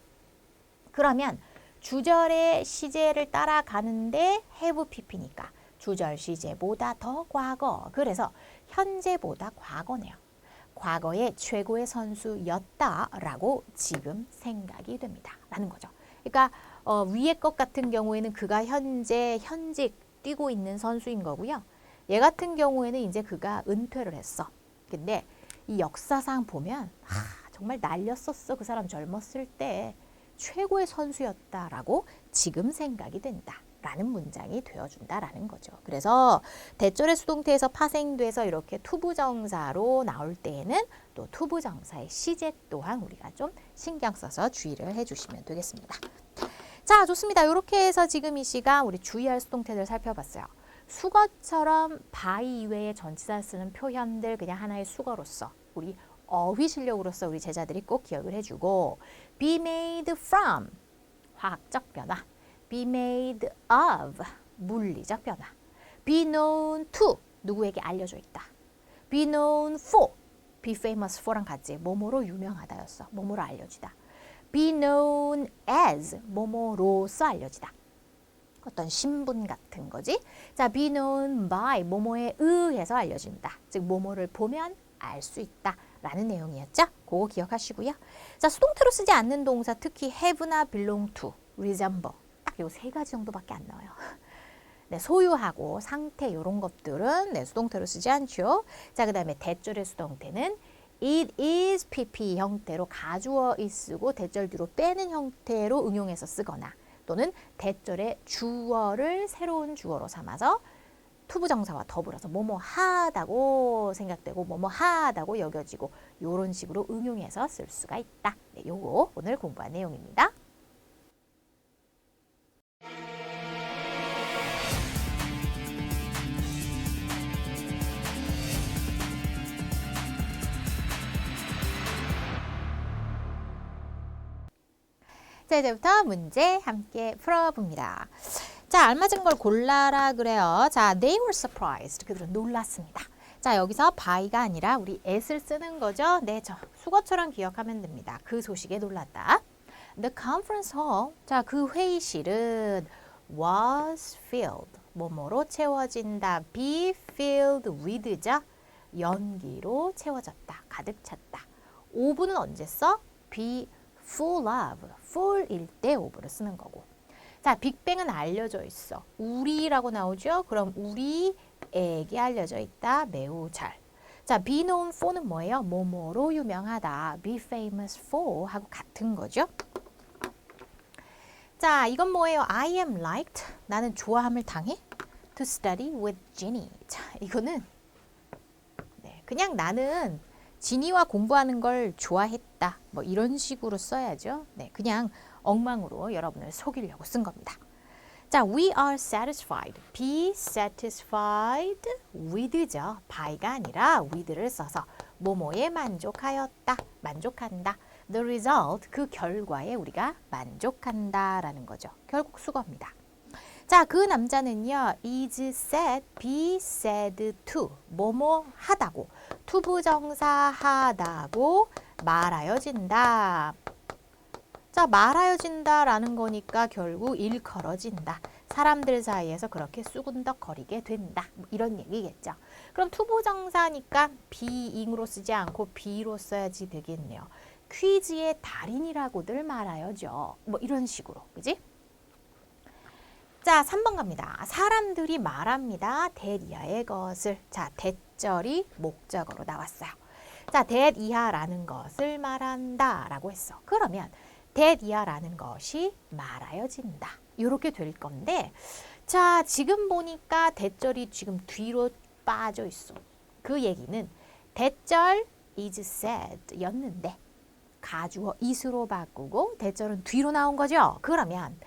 그러면 주절의 시제를 따라가는데 have pp니까 주절 시제보다 더 과거. 그래서 현재보다 과거네요. 과거의 최고의 선수였다라고 지금 생각이 됩니다. 라는 거죠. 그러니까 위에 것 같은 경우에는 그가 현직 뛰고 있는 선수인 거고요. 얘 같은 경우에는 이제 그가 은퇴를 했어. 근데 이 역사상 보면 정말 날렸었어. 그 사람 젊었을 때 최고의 선수였다라고 지금 생각이 된다. 라는 문장이 되어준다라는 거죠. 그래서 대절의 수동태에서 파생돼서 이렇게 투부정사로 나올 때에는 또 투부정사의 시제 또한 우리가 좀 신경 써서 주의를 해주시면 되겠습니다. 자, 좋습니다. 이렇게 해서 지금 이 시간 우리 주의할 수동태들 살펴봤어요. 수거처럼 by 이외의 전치사 쓰는 표현들 그냥 하나의 수거로서 우리 어휘 실력으로서 우리 제자들이 꼭 기억을 해주고 be made from 화학적 변화, be made of 물리적 변화, be known to 누구에게 알려져 있다, be known for be famous for랑 같이 뭐뭐로 유명하다였어. 뭐뭐로 알려지다. be known as 뭐뭐로서 알려지다. 어떤 신분 같은 거지. 자, be known by 뭐뭐에 의해서 알려진다. 즉 뭐뭐를 보면 알 수 있다 라는 내용이었죠. 그거 기억하시고요. 자, 수동태로 쓰지 않는 동사 특히 have나 belong to, resemble 딱 요 세 가지 정도밖에 안 나와요. 네, 소유하고 상태 이런 것들은 네, 수동태로 쓰지 않죠. 자, 그 다음에 대절의 수동태는 it is pp 형태로 가주어 is 쓰고 대절 뒤로 빼는 형태로 응용해서 쓰거나 또는 대절의 주어를 새로운 주어로 삼아서 투부정사와 더불어서 뭐뭐 하다고 생각되고 뭐뭐 하다고 여겨지고 이런 식으로 응용해서 쓸 수가 있다. 네, 요거 오늘 공부한 내용입니다. 자, 이제부터 문제 함께 풀어봅니다. 자, 알맞은 걸 골라라 그래요. 자, they were surprised. 그들은 놀랐습니다. 자, 여기서 by가 아니라 우리 at을 쓰는 거죠. 네, 저 수거처럼 기억하면 됩니다. 그 소식에 놀랐다. The conference hall. 자, 그 회의실은 was filled. 뭐뭐로 채워진다. be filled with죠. 연기로 채워졌다. 가득 찼다. of는 언제 써? be full of. full일 때 of를 쓰는 거고. 자, 빅뱅은 알려져 있어. 우리라고 나오죠? 그럼 우리에게 알려져 있다. 매우 잘. 자, be known for는 뭐예요? 뭐뭐로 유명하다. be famous for 하고 같은 거죠. 자, 이건 뭐예요? I am liked. 나는 좋아함을 당해. To study with Ginny. 자, 이거는 네, 그냥 나는 지니와 공부하는 걸 좋아했다. 뭐 이런 식으로 써야죠. 네, 그냥 엉망으로 여러분을 속이려고 쓴 겁니다. 자, we are satisfied. be satisfied with죠. by가 아니라 with를 써서 뭐뭐에 만족하였다. 만족한다. the result, 그 결과에 우리가 만족한다라는 거죠. 결국 수거입니다. 자, 그 남자는요. is said, be said to, 뭐뭐 하다고, 투부정사 하다고 말하여진다. 자, 말하여진다라는 거니까 결국 일컬어진다. 사람들 사이에서 그렇게 쑥은덕거리게 된다. 뭐 이런 얘기겠죠. 그럼 투부정사니까 being으로 쓰지 않고 be로 써야지 되겠네요. 퀴즈의 달인이라고들 말하여죠. 뭐 이런 식으로, 그지? 자, 3번 갑니다. 사람들이 말합니다. that 이하의 것을. 자, 대절이 목적어로 나왔어요. 자, that 이하라는 것을 말한다 라고 했어. 그러면 that 이하라는 것이 말하여진다. 이렇게 될 건데, 자, 지금 보니까 대절이 지금 뒤로 빠져 있어. 그 얘기는 대절 is said 였는데 가주어 is로 바꾸고 대절은 뒤로 나온 거죠. 그러면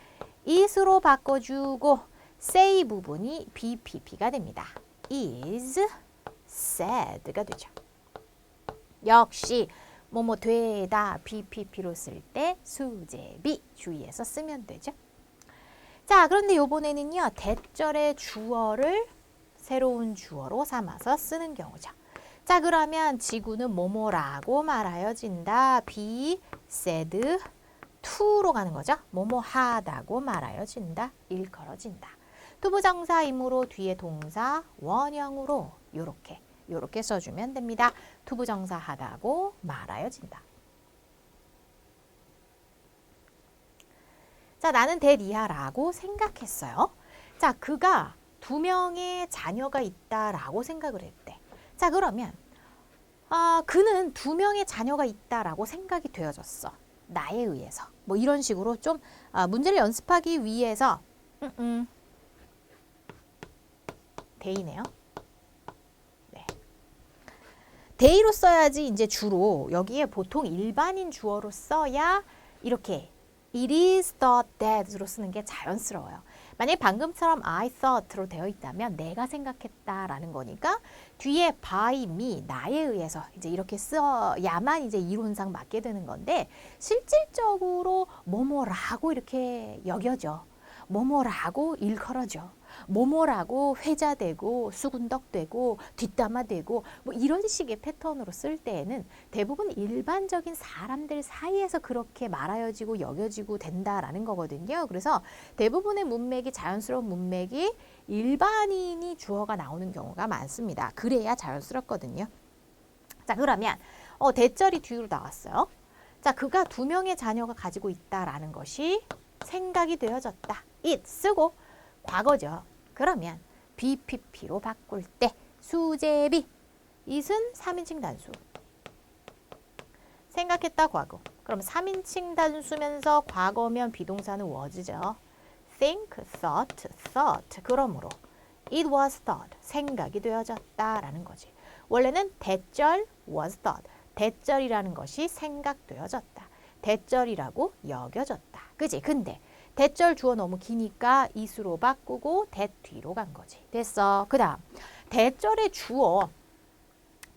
is로 바꿔주고 say 부분이 BPP가 됩니다. is said가 되죠. 역시 뭐뭐 되다 BPP로 쓸 때 수제비 주의해서 쓰면 되죠. 자, 그런데 이번에는요. 대절의 주어를 새로운 주어로 삼아서 쓰는 경우죠. 자, 그러면 지구는 뭐뭐라고 말하여진다. be said to로 가는 거죠. 뭐뭐 하다고 말하여진다. 일컬어진다. 투부정사이므로 뒤에 동사 원형으로 요렇게 써주면 됩니다. 투부정사 하다고 말하여진다. 자, 나는 that 이하라고 생각했어요. 자, 그가 2명의 자녀가 있다라고 생각을 했대. 자, 그러면 그는 2명의 자녀가 있다라고 생각이 되어졌어. 나에 의해서. 뭐 이런 식으로 좀 문제를 연습하기 위해서 데이네요. 네. 데이로 써야지 이제 주로 여기에 보통 일반인 주어로 써야 이렇게 it is thought that으로 쓰는 게 자연스러워요. 만약에 방금처럼 I thought로 되어 있다면 내가 생각했다라는 거니까 뒤에 by me, 나에 의해서 이제 이렇게 써야만 이제 이론상 맞게 되는 건데 실질적으로 뭐뭐라고 이렇게 여겨져. 뭐뭐라고 일컬어져. 뭐뭐라고 회자되고 수군덕되고 뒷담화되고 뭐 이런 식의 패턴으로 쓸 때에는 대부분 일반적인 사람들 사이에서 그렇게 말하여지고 여겨지고 된다라는 거거든요. 그래서 대부분의 문맥이 자연스러운 문맥이 일반인이 주어가 나오는 경우가 많습니다. 그래야 자연스럽거든요. 자, 그러면 대절이 뒤로 나왔어요. 자, 그가 2명의 자녀가 가지고 있다라는 것이 생각이 되어졌다. it 쓰고 과거죠. 그러면 BPP로 바꿀 때 수제비 it은 3인칭 단수. 생각했다 과거. 그럼 3인칭 단수면서 과거면 비동사는 was죠. think, thought. 그러므로 it was thought. 생각이 되어졌다라는 거지. 원래는 대절 was thought. 대절이라는 것이 생각되어졌다. 대절이라고 여겨졌다. 그지? 근데 대절 주어 너무 기니까 it으로 바꾸고 that 뒤로 간 거지. 됐어. 그 다음 대절의 주어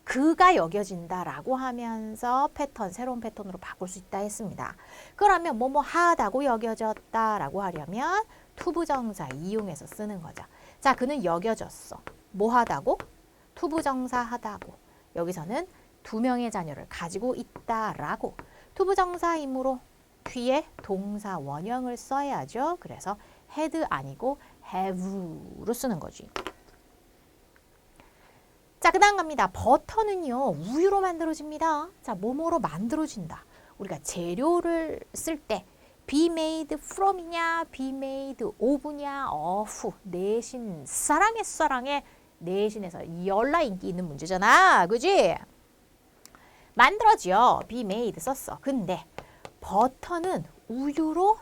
그가 여겨진다라고 하면서 패턴, 새로운 패턴으로 바꿀 수 있다 했습니다. 그러면 뭐뭐 하다고 여겨졌다라고 하려면 투부정사 이용해서 쓰는 거죠. 자, 그는 여겨졌어. 뭐 하다고? 투부정사 하다고. 여기서는 2명의 자녀를 가지고 있다라고. 투부정사이므로 뒤에 동사 원형을 써야죠. 그래서 had 아니고 have로 쓰는 거지. 자, 그 다음 갑니다. 버터는요, 우유로 만들어집니다. 자, 뭐뭐로 만들어진다. 우리가 재료를 쓸 때 be made from이냐, be made of냐, of, 내신, 사랑의 내신에서 열나 인기 있는 문제잖아. 그지? 만들어져. be made 썼어. 근데 버터는 우유로부터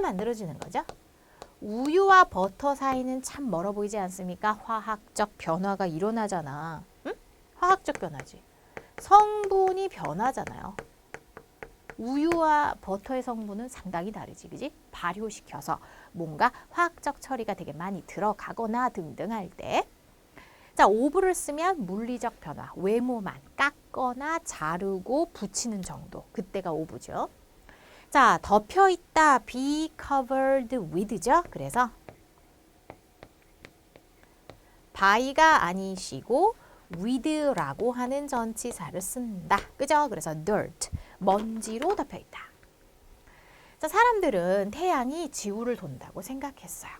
만들어지는 거죠. 우유와 버터 사이는 참 멀어 보이지 않습니까? 화학적 변화가 일어나잖아. 응? 화학적 변화지. 성분이 변하잖아요. 우유와 버터의 성분은 상당히 다르지. 그지? 발효시켜서 뭔가 화학적 처리가 되게 많이 들어가거나 등등 할 때. 자, 오브를 쓰면 물리적 변화, 외모만 깎거나 자르고 붙이는 정도. 그때가 오브죠. 자, 덮여 있다, be covered with죠. 그래서 by가 아니시고 with라고 하는 전치사를 쓴다. 그죠? 그래서 dirt, 먼지로 덮여 있다. 자, 사람들은 태양이 지구를 돈다고 생각했어요.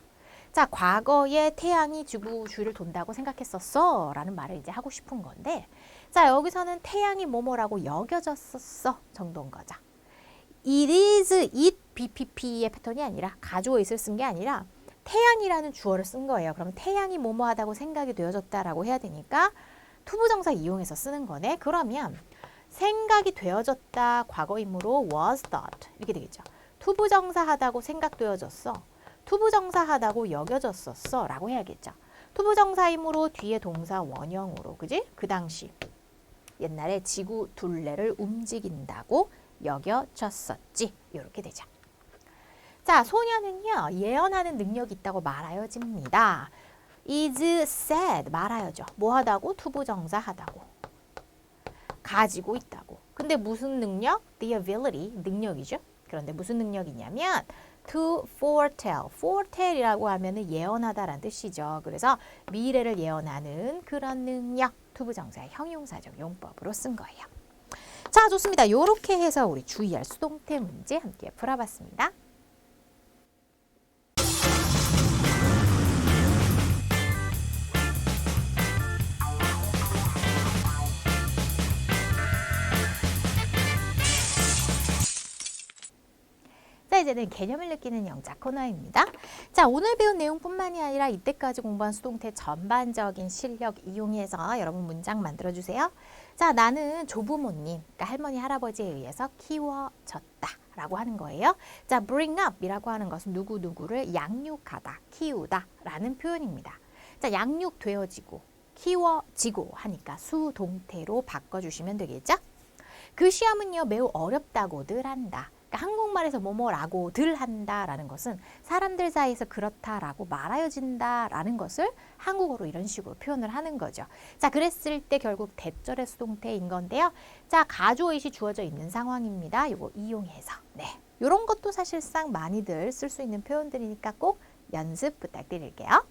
자, 과거에 태양이 지구를 돈다고 생각했었어 라는 말을 이제 하고 싶은 건데, 자, 여기서는 태양이 뭐뭐라고 여겨졌었어 정도인 거죠. It is it BPP의 패턴이 아니라 가주어 it을 쓴 게 아니라 태양이라는 주어를 쓴 거예요. 그럼 태양이 뭐뭐하다고 생각이 되어졌다라고 해야 되니까 투부정사 이용해서 쓰는 거네. 그러면 생각이 되어졌다 과거이므로 was thought 이렇게 되겠죠. 투부정사 하다고 생각되어졌어. 투부정사 하다고 여겨졌었어 라고 해야겠죠. 투부정사이므로 뒤에 동사 원형으로, 그지? 그 당시 옛날에 지구 둘레를 움직인다고 여겨졌었지. 이렇게 되죠. 자, 소녀는요, 예언하는 능력이 있다고 말하여집니다. is said, 말하여죠. 뭐 하다고? 투부정사 하다고. 가지고 있다고. 근데 무슨 능력? The ability, 능력이죠. 그런데 무슨 능력이냐면 to foretell. foretell이라고 하면은 예언하다라는 뜻이죠. 그래서 미래를 예언하는 그런 능력, 투부정사의 형용사적 용법으로 쓴 거예요. 자, 좋습니다. 이렇게 해서 우리 주의할 수동태 문제 함께 풀어봤습니다. 자, 이제는 개념을 느끼는 영작 코너입니다. 자, 오늘 배운 내용뿐만이 아니라 이때까지 공부한 수동태 전반적인 실력 이용해서 여러분 문장 만들어주세요. 자, 나는 조부모님, 그러니까 할머니, 할아버지에 의해서 키워졌다 라고 하는 거예요. 자, bring up 이라고 하는 것은 누구누구를 양육하다, 키우다 라는 표현입니다. 자, 양육되어지고 키워지고 하니까 수동태로 바꿔주시면 되겠죠? 그 시험은요 매우 어렵다고들 한다. 그러니까 한국말에서 뭐뭐라고들 한다라는 것은 사람들 사이에서 그렇다라고 말하여진다라는 것을 한국어로 이런 식으로 표현을 하는 거죠. 자, 그랬을 때 결국 대절의 수동태인 건데요. 자, 가주어잇이 주어져 있는 상황입니다. 이거 이용해서 이런 것도 사실상 많이들 쓸 수 있는 표현들이니까 꼭 연습 부탁드릴게요.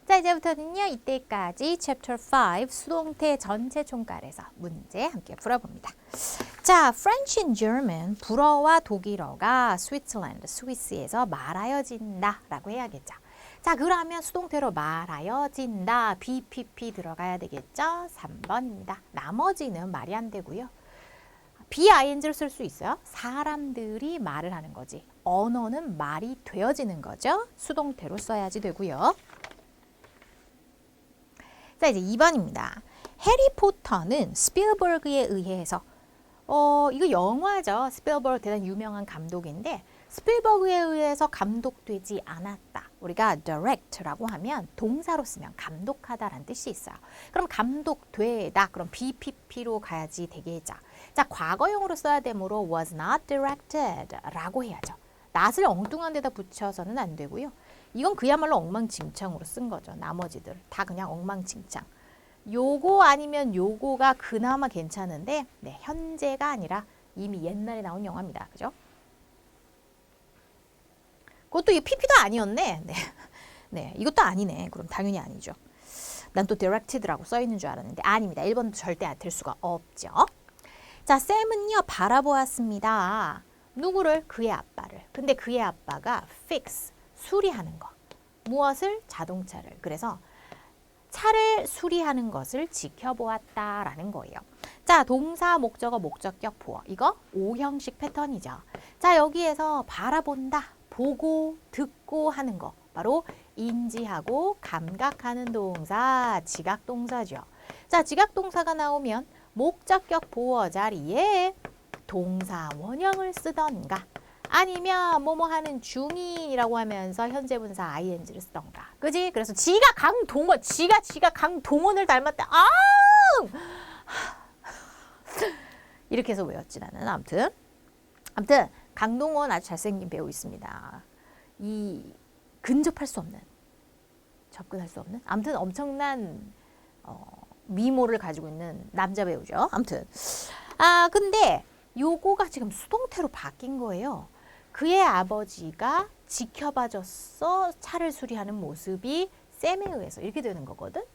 자, 이제부터는요 이때까지 Chapter 5 수동태 전체 총괄에서 문제 함께 풀어봅니다. 자, French and German 불어와 독일어가 Switzerland 스위스에서 말하여진다 라고 해야겠죠. 자, 그러면 수동태로 말하여진다 BPP 들어가야 되겠죠. 3번입니다. 나머지는 말이 안 되고요. BING를 쓸 수 있어요. 사람들이 말을 하는 거지. 언어는 말이 되어지는 거죠. 수동태로 써야지 되고요. 자, 이제 2번입니다. 해리포터는 스필버그에 의해서 이거 영화죠. 스필버그 대단히 유명한 감독인데 스필버그에 의해서 감독되지 않았다. 우리가 direct라고 하면 동사로 쓰면 감독하다라는 뜻이 있어요. 그럼 감독되다. 그럼 BPP로 가야지 되겠죠. 자, 과거형으로 써야 되므로 was not directed 라고 해야죠. not을 엉뚱한 데다 붙여서는 안 되고요. 이건 그야말로 엉망진창으로 쓴 거죠. 나머지들 다 그냥 엉망진창. 요거 아니면 요거가 그나마 괜찮은데 현재가 아니라 이미 옛날에 나온 영화입니다. 그죠? 그것도 이 PP도 아니었네. 네, 이것도 아니네. 그럼 당연히 아니죠. 난 또 directed라고 써 있는 줄 알았는데 아닙니다. 1번도 절대 될 수가 없죠. 자, 샘은요 바라보았습니다. 누구를? 그의 아빠를. 근데 그의 아빠가 fix 수리하는 거. 무엇을? 자동차를. 그래서 차를 수리하는 것을 지켜보았다라는 거예요. 자, 동사, 목적어, 목적격, 보어. 이거 O형식 패턴이죠. 자, 여기에서 바라본다, 보고, 듣고 하는 거. 바로 인지하고 감각하는 동사, 지각동사죠. 자, 지각동사가 나오면 목적격, 보어 자리에 동사 원형을 쓰던가 아니면 뭐뭐 하는 중이라고 하면서 현재 분사 ing를 쓰던가. 그지? 그래서 지가 강동원, 지가 강동원을 닮았다. 아! 이렇게 해서 외웠지 나는. 아무튼 강동원 아주 잘생긴 배우 있습니다. 이 근접할 수 없는, 접근할 수 없는, 아무튼 엄청난 미모를 가지고 있는 남자 배우죠. 아무튼 근데 요거가 지금 수동태로 바뀐 거예요. 그의 아버지가 지켜봐줬어. 차를 수리하는 모습이 샘에 의해서 이렇게 되는 거거든.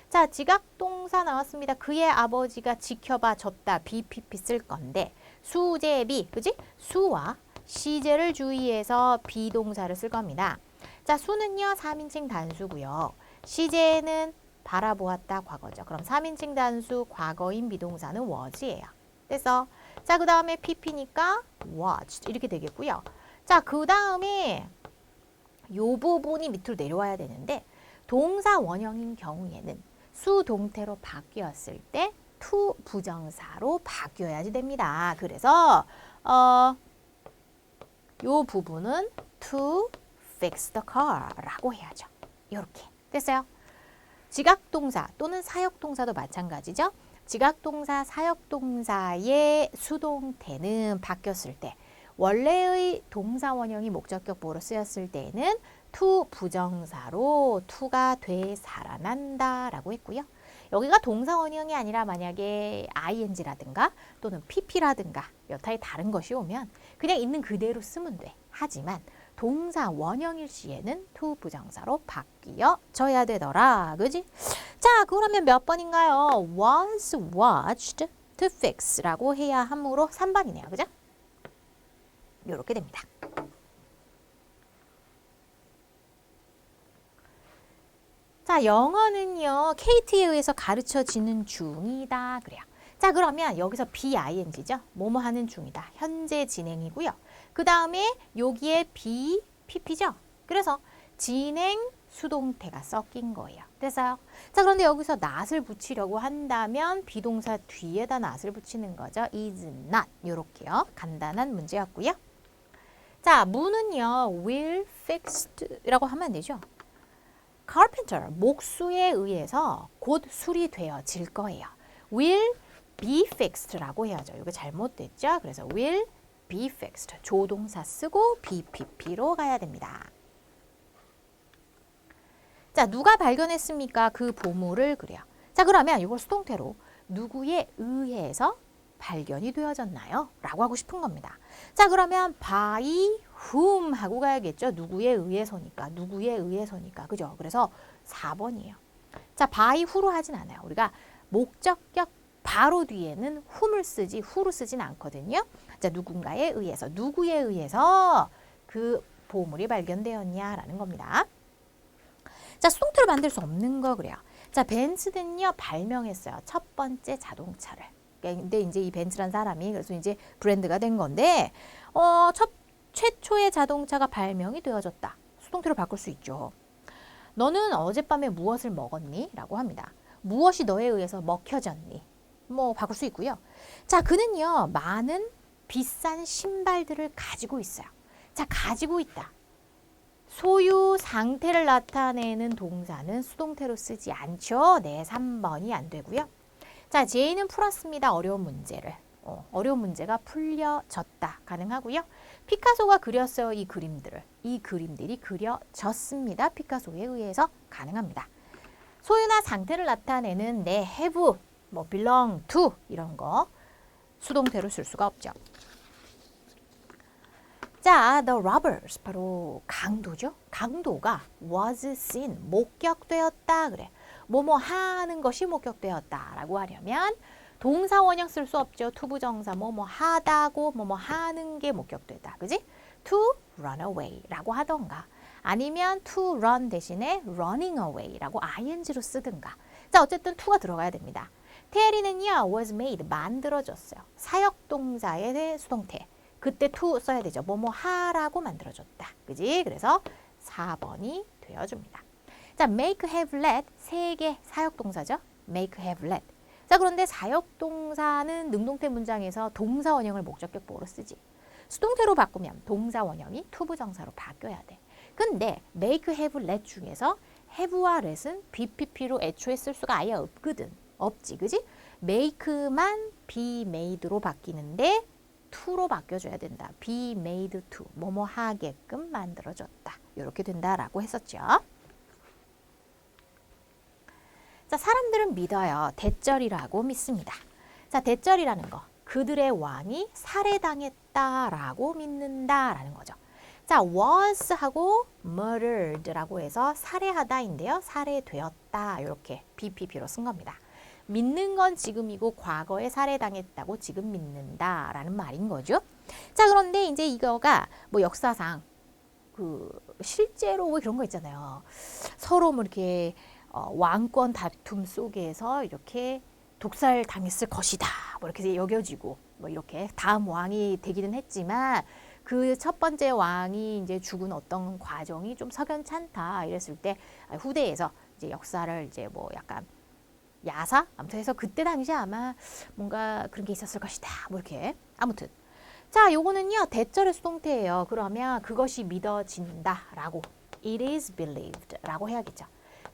자, 지각동사 나왔습니다. 그의 아버지가 지켜봐줬다. BPP 쓸 건데 수제비, 그지? 수와 시제를 주의해서 비동사를 쓸 겁니다. 자, 수는요 3인칭 단수고요. 시제는 바라보았다 과거죠. 그럼 3인칭 단수 과거인 비동사는 was예요. 그래서 자, 그 다음에 PP니까 watched 이렇게 되겠고요. 자, 그 다음에 요 부분이 밑으로 내려와야 되는데 동사 원형인 경우에는 수동태로 바뀌었을 때 to 부정사로 바뀌어야지 됩니다. 그래서 요 부분은 to fix the car라고 해야죠. 이렇게 됐어요. 지각동사 또는 사역동사도 마찬가지죠. 지각동사, 사역동사의 수동태는 바뀌었을 때 원래의 동사 원형이 목적격 보호로 쓰였을 때에는 to 부정사로 to가 되살아난다 라고 했고요. 여기가 동사 원형이 아니라 만약에 ing라든가 또는 pp라든가 여타의 다른 것이 오면 그냥 있는 그대로 쓰면 돼. 하지만 동사 원형일 시에는 to 부정사로 바뀌어져야 되더라. 그지? 자, 그러면 몇 번인가요? was watched to fix 라고 해야 하므로 3번이네요. 그죠? 이렇게 됩니다. 자, 영어는요. KT에 의해서 가르쳐지는 중이다. 그래요. 자, 그러면 여기서 BING죠. 뭐뭐 하는 중이다. 현재 진행이고요. 그 다음에 여기에 BPP죠. 그래서 진행 수동태가 섞인 거예요. 됐어요? 자, 그런데 여기서 not을 붙이려고 한다면 비동사 뒤에다 not을 붙이는 거죠. is not 이렇게요. 간단한 문제였고요. 자, 문은요. will fixed라고 하면 안 되죠. carpenter, 목수에 의해서 곧 수리되어질 거예요. will be fixed라고 해야죠. 이거 잘못됐죠? 그래서 will be fixed. 조동사 쓰고 BPP로 가야 됩니다. 자, 누가 발견했습니까? 그 보물을 그래요. 자, 그러면 이걸 수동태로 누구에 의해서 발견이 되어졌나요? 라고 하고 싶은 겁니다. 자, 그러면 by whom 하고 가야겠죠. 누구에 의해서니까. 누구에 의해서니까. 그죠? 그래서 4번이에요. 자, by who로 하진 않아요. 우리가 목적격 바로 뒤에는 whom을 쓰지 who로 쓰진 않거든요. 자, 누군가에 의해서, 누구에 의해서 그 보물이 발견되었냐라는 겁니다. 자, 수동태로 만들 수 없는 거 그래요. 자, 벤츠는요 발명했어요. 첫 번째 자동차를. 근데 이제 이 벤츠란 사람이 그래서 이제 브랜드가 된 건데, 최초의 자동차가 발명이 되어졌다. 수동태로 바꿀 수 있죠. 너는 어젯밤에 무엇을 먹었니? 라고 합니다. 무엇이 너에 의해서 먹혀졌니? 뭐 바꿀 수 있고요. 자, 그는요 많은 비싼 신발들을 가지고 있어요. 자, 가지고 있다. 소유 상태를 나타내는 동사는 수동태로 쓰지 않죠. 네, 3번이 안 되고요. 자, 제이는 풀었습니다. 어려운 문제를. 어려운 문제가 풀려졌다. 가능하고요. 피카소가 그렸어요. 이 그림들을. 이 그림들이 그려졌습니다. 피카소에 의해서 가능합니다. 소유나 상태를 나타내는 내 have, 뭐 belong to 이런 거 수동태로 쓸 수가 없죠. 자, the robbers 바로 강도죠. 강도가 was seen 목격되었다 그래. 뭐뭐 하는 것이 목격되었다라고 하려면 동사 원형 쓸 수 없죠. 투부정사 뭐뭐 하다고 뭐뭐 하는 게 목격되다. 그지? to run away라고 하던가 아니면 to run 대신에 running away라고 ing로 쓰든가. 자, 어쨌든 to가 들어가야 됩니다. 테리는요 was made 만들어졌어요. 사역동사의 수동태. 그때 to 써야 되죠. 뭐뭐 하라고 만들어줬다. 그지? 그래서 4번이 되어줍니다. 자, make, have, let 세 개 사역동사죠. make, have, let. 자, 그런데 사역동사는 능동태 문장에서 동사 원형을 목적격 보호로 쓰지. 수동태로 바꾸면 동사 원형이 투부정사로 바뀌어야 돼. 근데 make, have, let 중에서 have와 let은 BPP로 애초에 쓸 수가 아예 없거든. 없지. 그지? make만 be made로 바뀌는데 to로 바뀌어줘야 된다. be made to. 뭐뭐 하게끔 만들어졌다. 이렇게 된다라고 했었죠. 자, 사람들은 믿어요. 대절이라고 믿습니다. 자, 대절이라는 거. 그들의 왕이 살해당했다라고 믿는다라는 거죠. 자, was 하고 murdered라고 해서 살해하다인데요. 살해되었다. 이렇게 BPP로 쓴 겁니다. 믿는 건 지금이고 과거에 살해당했다고 지금 믿는다라는 말인 거죠. 자, 그런데 이제 이거가 뭐 역사상 그 실제로 뭐 그런 거 있잖아요. 서로 뭐 이렇게 왕권 다툼 속에서 이렇게 독살 당했을 것이다. 뭐 이렇게 여겨지고 뭐 이렇게 다음 왕이 되기는 했지만 그 첫 번째 왕이 이제 죽은 어떤 과정이 좀 석연찮다 이랬을 때 후대에서 이제 역사를 이제 뭐 약간 야사? 아무튼 해서 그때 당시에 아마 뭔가 그런 게 있었을 것이다. 뭐 이렇게. 아무튼. 자, 요거는요. 대절의 수동태예요. 그러면 그것이 믿어진다 라고. It is believed 라고 해야겠죠.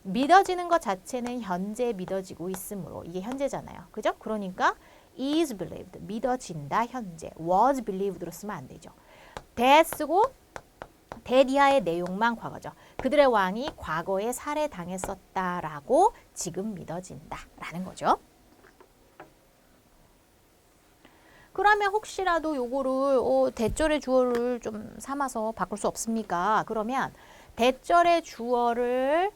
믿어지는 것 자체는 현재 믿어지고 있으므로 이게 현재잖아요. 그죠? 그러니까 is believed. 믿어진다 현재. was believed로 쓰면 안 되죠. that 쓰고 that 이하의 내용만 과거죠. 그들의 왕이 과거에 살해당했었다라고 지금 믿어진다라는 거죠. 그러면 혹시라도 요거를 대절의 주어를 좀 삼아서 바꿀 수 없습니까? 그러면 대절의 주어를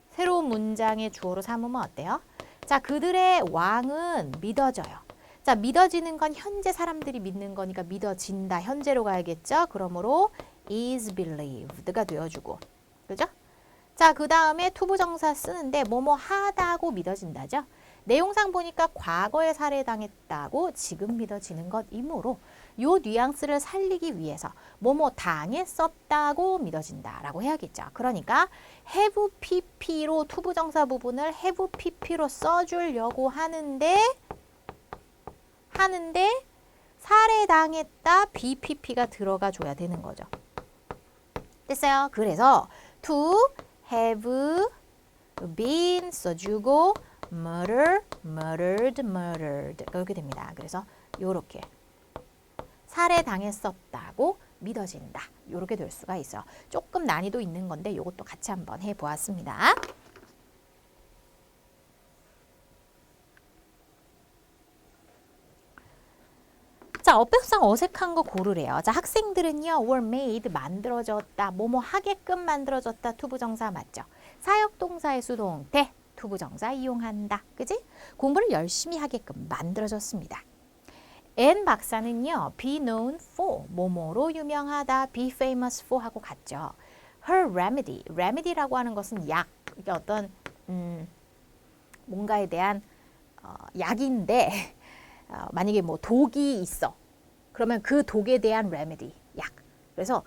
새로운 문장의 주어로 삼으면 어때요? 자, 그들의 왕은 믿어져요. 자, 믿어지는 건 현재 사람들이 믿는 거니까 믿어진다. 현재로 가야겠죠? 그러므로 is believed가 되어주고. 그죠? 자, 그 다음에 투부정사 쓰는데 뭐뭐 하다고 믿어진다죠? 내용상 보니까 과거에 살해당했다고 지금 믿어지는 것이므로 요 뉘앙스를 살리기 위해서 뭐뭐 당했었다고 믿어진다 라고 해야겠죠. 그러니까 have pp로 투부정사 부분을 have pp로 써주려고 하는데 살해당했다 bpp가 들어가 줘야 되는 거죠. 됐어요? 그래서 to have been 써주고 murdered 이렇게 됩니다. 그래서 요렇게 살해당했었다고 믿어진다. 요렇게 될 수가 있어요. 조금 난이도 있는 건데 요것도 같이 한번 해보았습니다. 자, 어법상 어색한 거 고르래요. 자, 학생들은요, were made, 만들어졌다, 뭐뭐 하게끔 만들어졌다, 투부정사 맞죠? 사역동사의 수동태, 투부정사 이용한다. 그지? 공부를 열심히 하게끔 만들어졌습니다. N 박사는요, be known for, 뭐뭐로 유명하다, be famous for 하고 같죠. Her remedy, remedy라고 하는 것은 약, 이게 어떤 뭔가에 대한 약인데 만약에 뭐 독이 있어. 그러면 그 독에 대한 레메디, 약. 그래서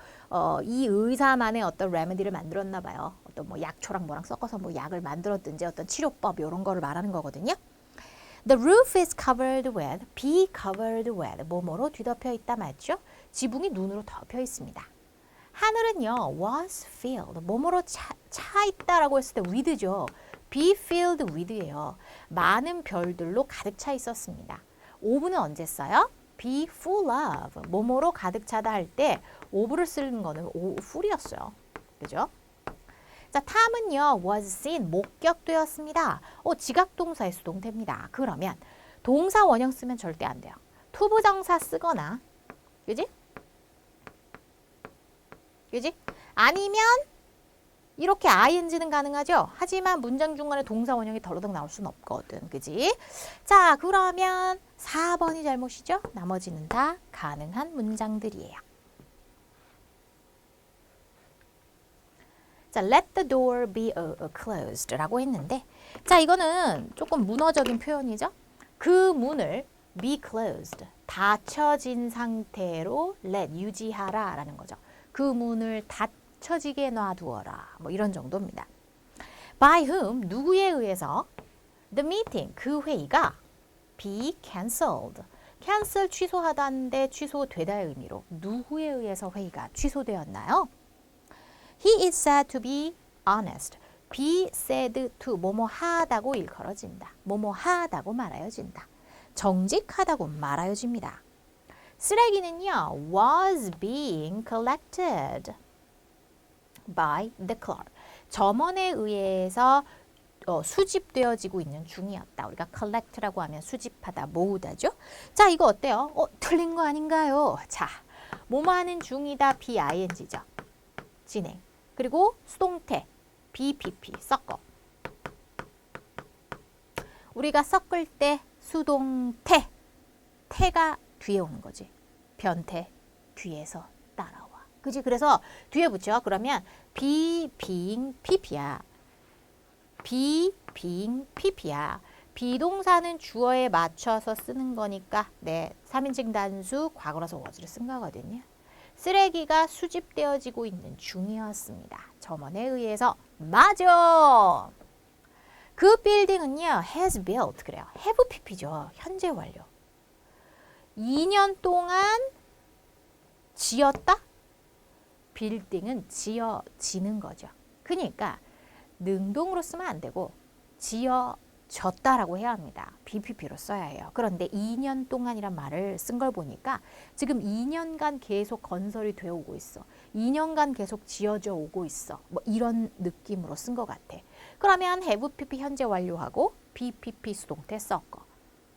이 의사만의 어떤 레메디를 만들었나 봐요. 어떤 뭐 약초랑 뭐랑 섞어서 뭐 약을 만들었든지 어떤 치료법 이런 거를 말하는 거거든요. The roof is covered with, be covered with, 뭐뭐로 뒤덮여 있다 맞죠? 지붕이 눈으로 덮여 있습니다. 하늘은요, was filled, 뭐뭐로 차 있다라고 했을 때 with죠. be filled with예요. 많은 별들로 가득 차 있었습니다. of는 언제 써요? be full of, 뭐뭐로 가득 차다 할 때 of를 쓰는 거는 full이었어요. 그죠? 자, 탐은요, was seen, 목격되었습니다. 지각동사의 수동태입니다. 그러면 동사 원형 쓰면 절대 안 돼요. 투부정사 쓰거나, 그지? 그지? 아니면 이렇게 ing는 가능하죠. 하지만 문장 중간에 동사 원형이 덜어덩 나올 수는 없거든. 그지? 자, 그러면 4번이 잘못이죠. 나머지는 다 가능한 문장들이에요. 자, let the door be closed 라고 했는데, 자, 이거는 조금 문어적인 표현이죠. 그 문을 be closed, 닫혀진 상태로 let, 유지하라 라는 거죠. 그 문을 닫혀지게 놔두어라. 뭐 이런 정도입니다. By whom, 누구에 의해서 the meeting, 그 회의가 be cancelled, cancel 취소하다인데 취소되다의 의미로 누구에 의해서 회의가 취소되었나요? He is said to be honest. be said to, 뭐뭐 하다고 일컬어진다. 뭐뭐 하다고 말하여진다. 정직하다고 말하여집니다. 쓰레기는요, was being collected by the clerk. 점원에 의해서 수집되어지고 있는 중이었다. 우리가 collect라고 하면 수집하다, 모으다죠. 자, 이거 어때요? 틀린 거 아닌가요? 자, 뭐뭐 하는 중이다, BING죠. 진행. 그리고 수동태, BPP, 섞어. 우리가 섞을 때 수동태, 태가 뒤에 오는 거지. 변태, 뒤에서 따라와. 그지? 그래서 뒤에 붙여. 그러면 be, being, pp야. be, being, pp야. 비동사는 주어에 맞춰서 쓰는 거니까 네, 3인칭 단수 과거로서 was를 쓴 거거든요. 쓰레기가 수집되어지고 있는 중이었습니다. 점원에 의해서. 맞아! 그 빌딩은요, has built. 그래요. have pp죠. 현재 완료. 2년 동안 지었다? 빌딩은 지어지는 거죠. 그러니까 능동으로 쓰면 안 되고 지어졌다라고 해야 합니다. BPP로 써야 해요. 그런데 2년 동안이란 말을 쓴 걸 보니까 지금 2년간 계속 건설이 되어 오고 있어. 2년간 계속 지어져 오고 있어. 뭐 이런 느낌으로 쓴 것 같아. 그러면 have PP 현재 완료하고 BPP 수동태 섞어.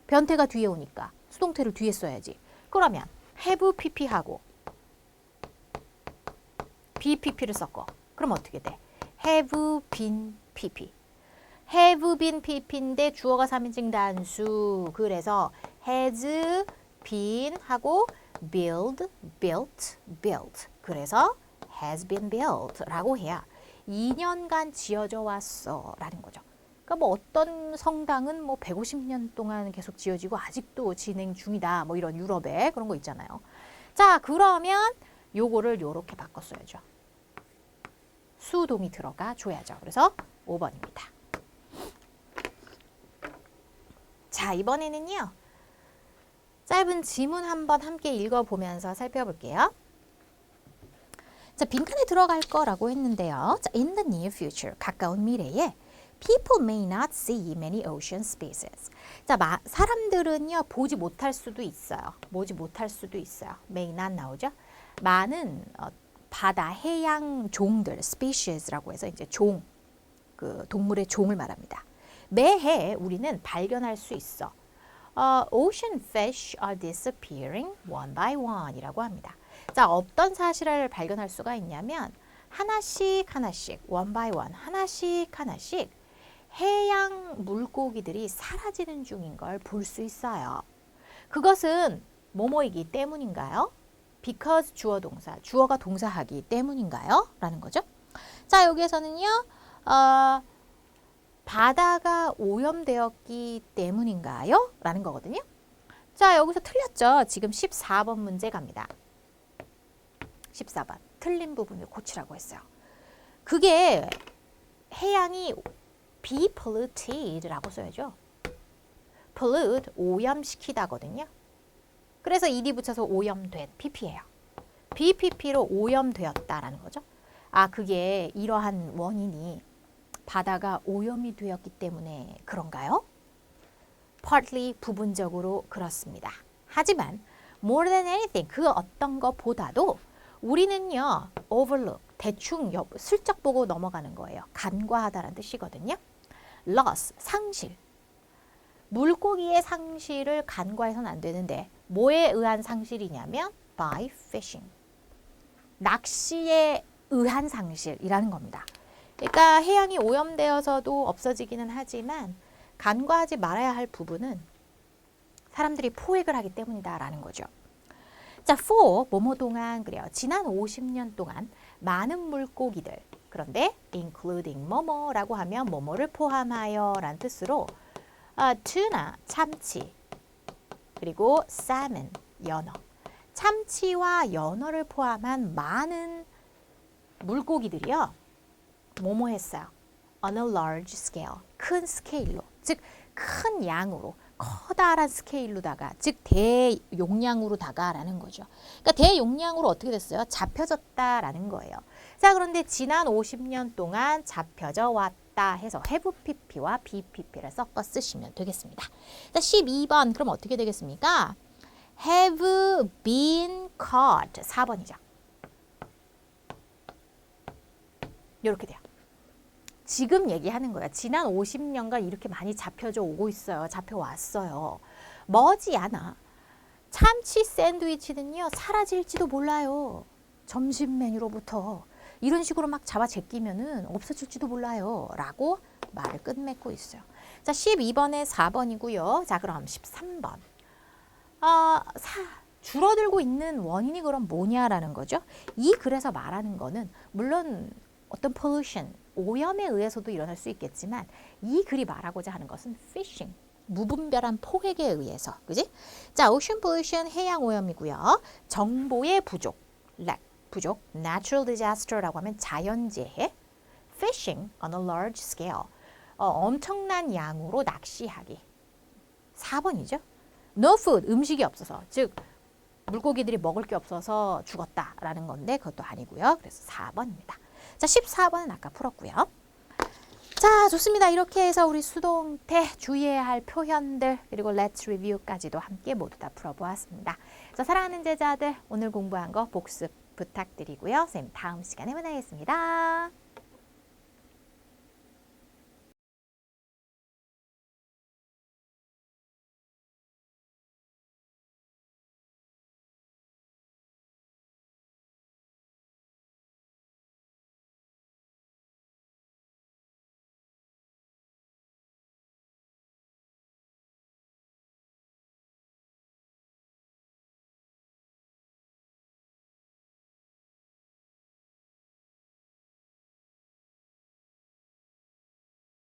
변태가 뒤에 오니까 수동태를 뒤에 써야지. 그러면 have pp하고 BPP를 섞어. 그럼 어떻게 돼? have been pp. have been pp인데 주어가 3인칭 단수. 그래서 has been 하고 build, built, built. 그래서 has been built 라고 해야 2년간 지어져 왔어 라는 거죠. 그러니까 뭐 어떤 성당은 뭐 150년 동안 계속 지어지고 아직도 진행 중이다. 뭐 이런 유럽에 그런 거 있잖아요. 자, 그러면 요거를 요렇게 바꿔 써야죠. 수동이 들어가 줘야죠. 그래서 5번입니다. 자, 이번에는요. 짧은 지문 한번 함께 읽어보면서 살펴볼게요. 자, 빈칸에 들어갈 거라고 했는데요. 자, in the near future, 가까운 미래에 people may not see many ocean species. 자, 사람들은요, 보지 못할 수도 있어요. 보지 못할 수도 있어요. may not 나오죠? 많은 바다, 해양 종들, species라고 해서 이제 종, 그 동물의 종을 말합니다. 매해 우리는 발견할 수 있어. Ocean fish are disappearing one by one 이라고 합니다. 자, 어떤 사실을 발견할 수가 있냐면 하나씩 one by one, 하나씩 해양 물고기들이 사라지는 중인 걸 볼 수 있어요. 그것은 뭐뭐이기 때문인가요? because 주어 동사, 주어가 동사하기 때문인가요? 라는 거죠. 자, 여기에서는요. 바다가 오염되었기 때문인가요? 라는 거거든요. 자, 여기서 틀렸죠. 지금 14번 문제 갑니다. 14번. 틀린 부분을 고치라고 했어요. 그게 해양이 be polluted라고 써야죠. pollute, 오염시키다거든요. 그래서 ed 붙여서 오염된, pp예요. bpp로 오염되었다라는 거죠. 아, 그게 이러한 원인이 바다가 오염이 되었기 때문에 그런가요? Partly, 부분적으로 그렇습니다. 하지만 more than anything, 그 어떤 것보다도 우리는요, overlook, 대충 슬쩍 보고 넘어가는 거예요. 간과하다라는 뜻이거든요. loss, 상실. 물고기의 상실을 간과해서는 안 되는데 뭐에 의한 상실이냐면 by fishing. 낚시에 의한 상실이라는 겁니다. 그러니까 해양이 오염되어서도 없어지기는 하지만 간과하지 말아야 할 부분은 사람들이 포획을 하기 때문이다라는 거죠. 자, for 뭐뭐 동안 그래요. 지난 50년 동안 많은 물고기들, 그런데 including 뭐뭐라고 하면 뭐뭐를 포함하여 라는 뜻으로 tuna, 참치, 그리고 salmon, 연어. 참치와 연어를 포함한 많은 물고기들이요. 뭐뭐 했어요? On a large scale, 큰 스케일로, 즉 큰 양으로, 커다란 스케일로다가, 즉 대용량으로다가라는 거죠. 그러니까 대용량으로 어떻게 됐어요? 잡혀졌다라는 거예요. 자, 그런데 지난 50년 동안 잡혀져 왔다 해서 have pp와 bpp를 섞어 쓰시면 되겠습니다. 자, 12번 그럼 어떻게 되겠습니까? have been caught 4번이죠. 이렇게 돼요. 지금 얘기하는 거야. 지난 50년간 이렇게 많이 잡혀져 오고 있어요. 잡혀왔어요. 머지않아 참치 샌드위치는요. 사라질지도 몰라요. 점심 메뉴로부터 이런 식으로 막 잡아 제끼면은 없어질지도 몰라요. 라고 말을 끝맺고 있어요. 자, 12번에 4번이고요. 자, 그럼 13번. 줄어들고 있는 원인이 그럼 뭐냐라는 거죠. 이 글에서 말하는 거는 물론 어떤 pollution, 오염에 의해서도 일어날 수 있겠지만 이 글이 말하고자 하는 것은 fishing, 무분별한 포획에 의해서, 그지? 자, ocean pollution, 해양 오염이고요. 정보의 부족, lack, 부족, natural disaster라고 하면 자연재해, fishing on a large scale, 엄청난 양으로 낚시하기. 4번이죠. No food, 음식이 없어서, 즉 물고기들이 먹을 게 없어서 죽었다라는 건데 그것도 아니고요. 그래서 4번입니다. 자, 14번은 아까 풀었고요. 자, 좋습니다. 이렇게 해서 우리 수동태 주의해야 할 표현들 그리고 Let's Review까지도 함께 모두 다 풀어보았습니다. 자, 사랑하는 제자들 오늘 공부한 거 복습 부탁드리고요. 선생님 다음 시간에 만나겠습니다.